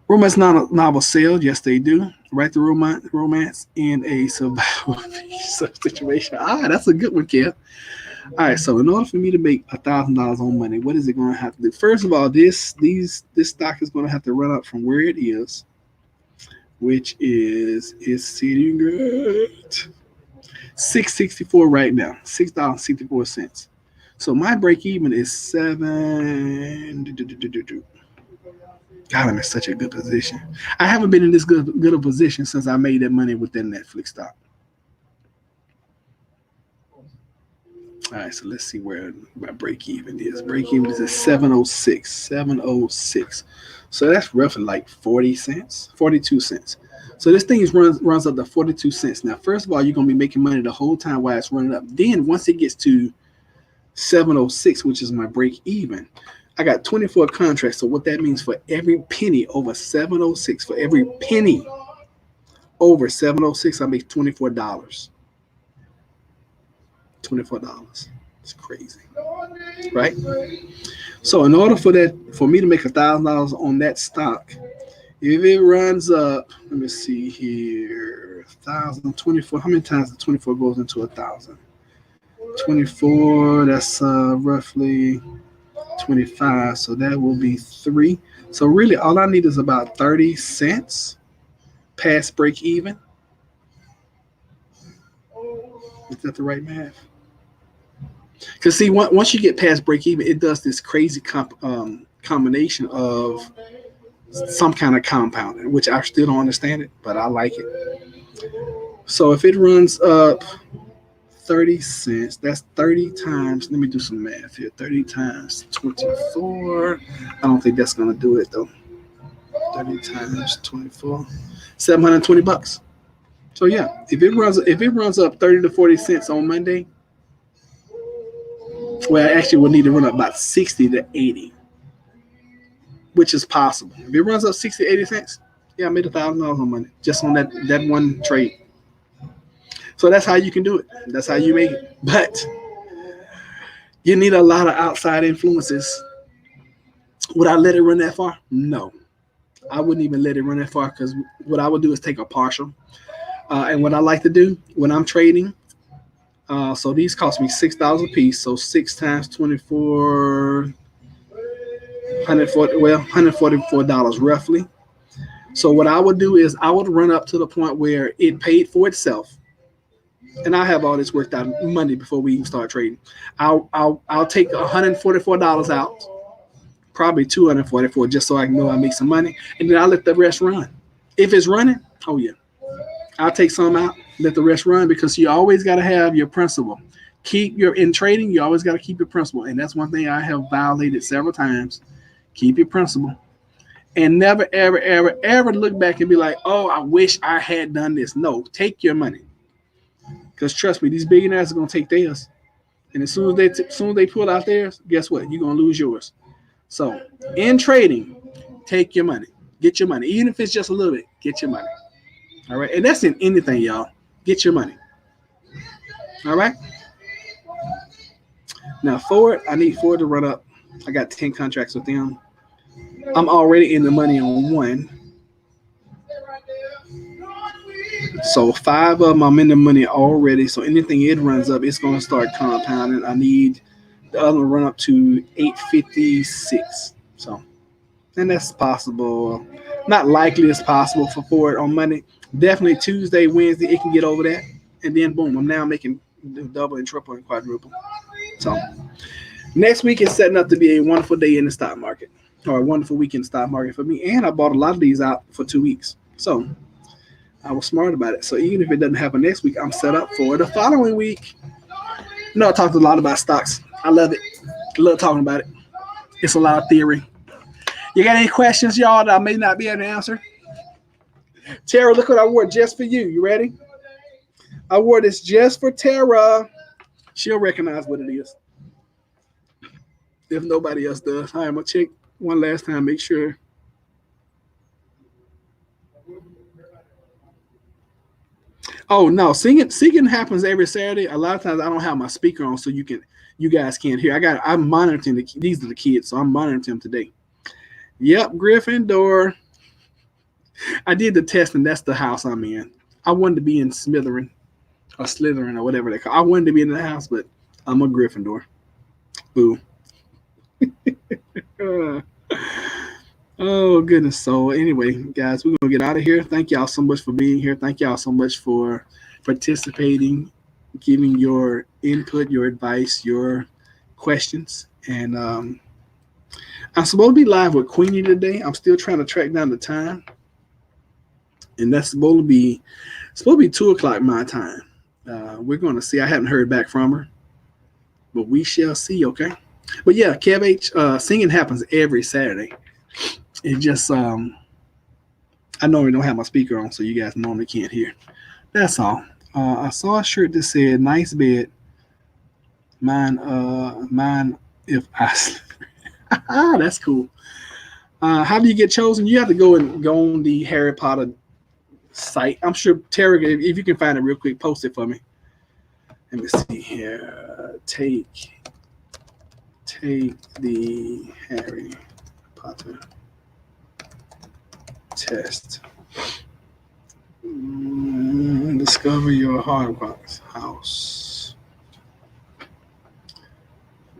Speaker 1: Romance novel sales, yes, they do. Write the romance in a survival situation. That's a good one, Kev. All right, so in order for me to make $1,000 on money, what is it going to have to do? First of all, this stock is going to have to run up from where it is, which is sitting at $6.64 right now, $6.64. So my break even is $7. God, I'm in such a good position. I haven't been in this good a position since I made that money with that Netflix stock. All right, so let's see where my break even is. Break even is at 706. 706. So that's roughly like 40 cents, 42 cents. So this thing runs up to 42 cents. Now, first of all, you're going to be making money the whole time while it's running up. Then once it gets to 706, which is my break even, I got 24 contracts. So what that means, for every penny over 706, for every penny over 706, I make $24. $24. It's crazy, right? So in order for me to make $1,000 on that stock, if it runs up, let me see here, 1,000, 24. How many times the 24 goes into 1,000? 24. That's roughly 25. So that will be 3. So really, all I need is about 30 cents past break even. Is that the right math? Because see, once you get past break even, it does this crazy combination of some kind of compounding, which I still don't understand it, but I like it. So if it runs up 30 cents, that's 30 times. Let me do some math here. 30 times 24. I don't think that's gonna do it though. 30 times 24, $720. So yeah, if it runs up 30 to 40 cents on Monday, well, actually we'll need to run up about 60 to 80, which is possible. If it runs up 60 to 80 cents, yeah, I made $1,000 on Monday just on that one trade. So that's how you can do it. That's how you make it. But you need a lot of outside influences. Would I let it run that far? No. I wouldn't even let it run that far because what I would do is take a partial. And what I like to do when I'm trading, so these cost me $6 a piece. So 6 times 24, $144 roughly. So what I would do is I would run up to the point where it paid for itself. And I have all this worked out Monday before we even start trading. I'll take $144 out, probably $244, just so I can know I make some money, and then I'll let the rest run. If it's running, oh yeah, I'll take some out, let the rest run, because you always got to have your principle. In trading, you always got to keep your principle, and that's one thing I have violated several times. Keep your principle, and never, ever, ever, ever look back and be like, oh, I wish I had done this. No, take your money. Because trust me, these billionaires are gonna take theirs, and as soon as they pull out theirs, guess what? You're gonna lose yours. So in trading, take your money, get your money, even if it's just a little bit. Get your money. All right, and that's in anything, y'all. Get your money. All right. Now Ford, I need Ford to run up. I got 10 contracts with them. I'm already in the money on one. So 5 of them I'm in the money already. So anything it runs up, it's going to start compounding. I need the other one run up to 856. So, and that's possible. Not likely it's possible for Ford on Monday. Definitely Tuesday, Wednesday, it can get over that. And then boom, I'm now making double and triple and quadruple. So next week is setting up to be a wonderful day in the stock market, or a wonderful week in the stock market for me. And I bought a lot of these out for 2 weeks. So I was smart about it. So even if it doesn't happen next week, I'm set up for the following week. You know, I talked a lot about stocks. I love it. I love talking about it. It's a lot of theory. You got any questions, y'all, that I may not be able to answer? Tara, look what I wore just for you. You ready? I wore this just for Tara. She'll recognize what it is. If nobody else does. All right, I'm going to check one last time, make sure. Oh no, singing happens every Saturday. A lot of times I don't have my speaker on, so you guys can't hear. I'm monitoring these are the kids, so I'm monitoring them today. Yep, Gryffindor. I did the test, and that's the house I'm in. I wanted to be in Slytherin or whatever they call. I wanted to be in the house, but I'm a Gryffindor. Boo. Oh, goodness. So anyway, guys, we're going to get out of here. Thank y'all so much for being here. Thank y'all so much for participating, giving your input, your advice, your questions. And I'm supposed to be live with Queenie today. I'm still trying to track down the time. And that's supposed to be 2 o'clock my time. We're going to see. I haven't heard back from her, but we shall see, okay? But yeah, Kev H, singing happens every Saturday. It just, I normally don't have my speaker on, so you guys normally can't hear. That's all. I saw a shirt that said, nice bed. Mine, if I, that's cool. How do you get chosen? You have to go on the Harry Potter site. I'm sure, Tara, if you can find it real quick, post it for me. Let me see here. Take the Harry Potter test. Discover your hard box house.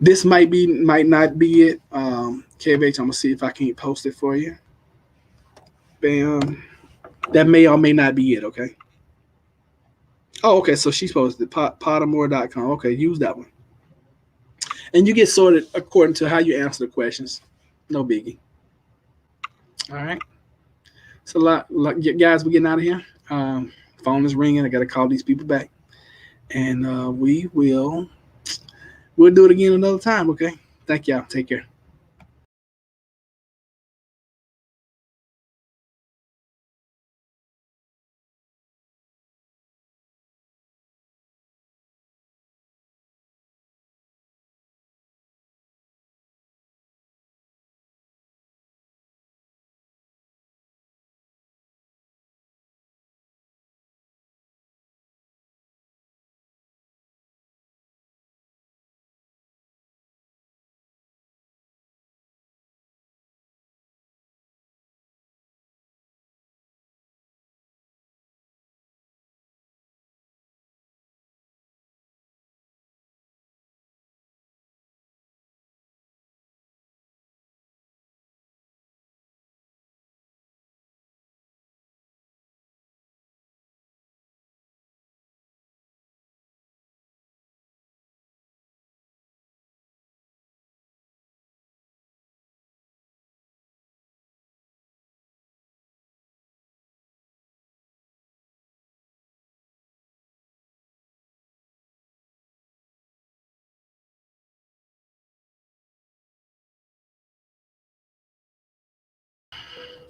Speaker 1: This might not be it. KVH, I'm gonna see if I can't post it for you. Bam. That may or may not be it. Okay. Oh, okay. So she's posted Pottermore.com. Okay, use that one, and you get sorted according to how you answer the questions. No biggie. All right. So, guys, we're getting out of here. Phone is ringing. I got to call these people back, and we'll do it again another time. Okay. Thank y'all. Take care.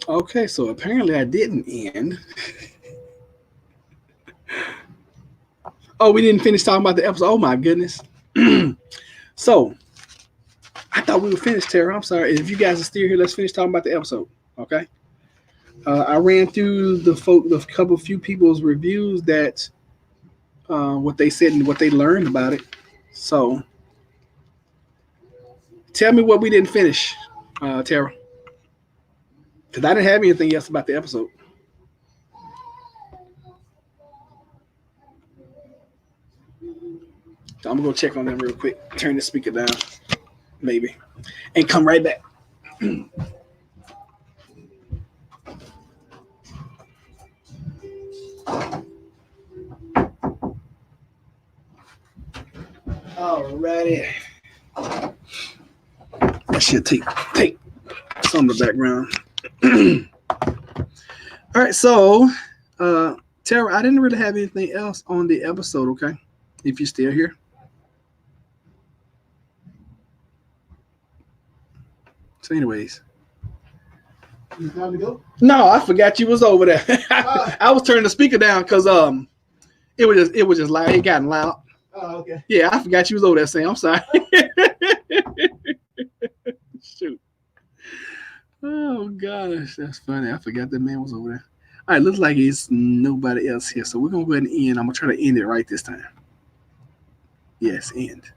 Speaker 1: Okay, so apparently I didn't end. Oh, we didn't finish talking about the episode. Oh my goodness. So I thought we were finished, Tara. I'm sorry. If you guys are still here, let's finish talking about the episode. Okay. I ran through the few people's reviews that what they said and what they learned about it. So tell me what we didn't finish, Tara. Because I didn't have anything else about the episode. So I'm gonna go check on them real quick. Turn the speaker down, maybe, and come right back. Alrighty. That should take some of the background. All right, so Tara, I didn't really have anything else on the episode, okay? If you're still here. So anyways.
Speaker 3: You time to go?
Speaker 1: No, I forgot you was over there. I was turning the speaker down because it was just loud. It got loud.
Speaker 3: Oh, okay.
Speaker 1: Yeah, I forgot you was over there, Sam. I'm sorry. Shoot. Oh gosh, that's funny. I forgot that man was over there. All right, looks like it's nobody else here. So we're gonna go ahead and end. I'm gonna try to end it right this time. Yes, end.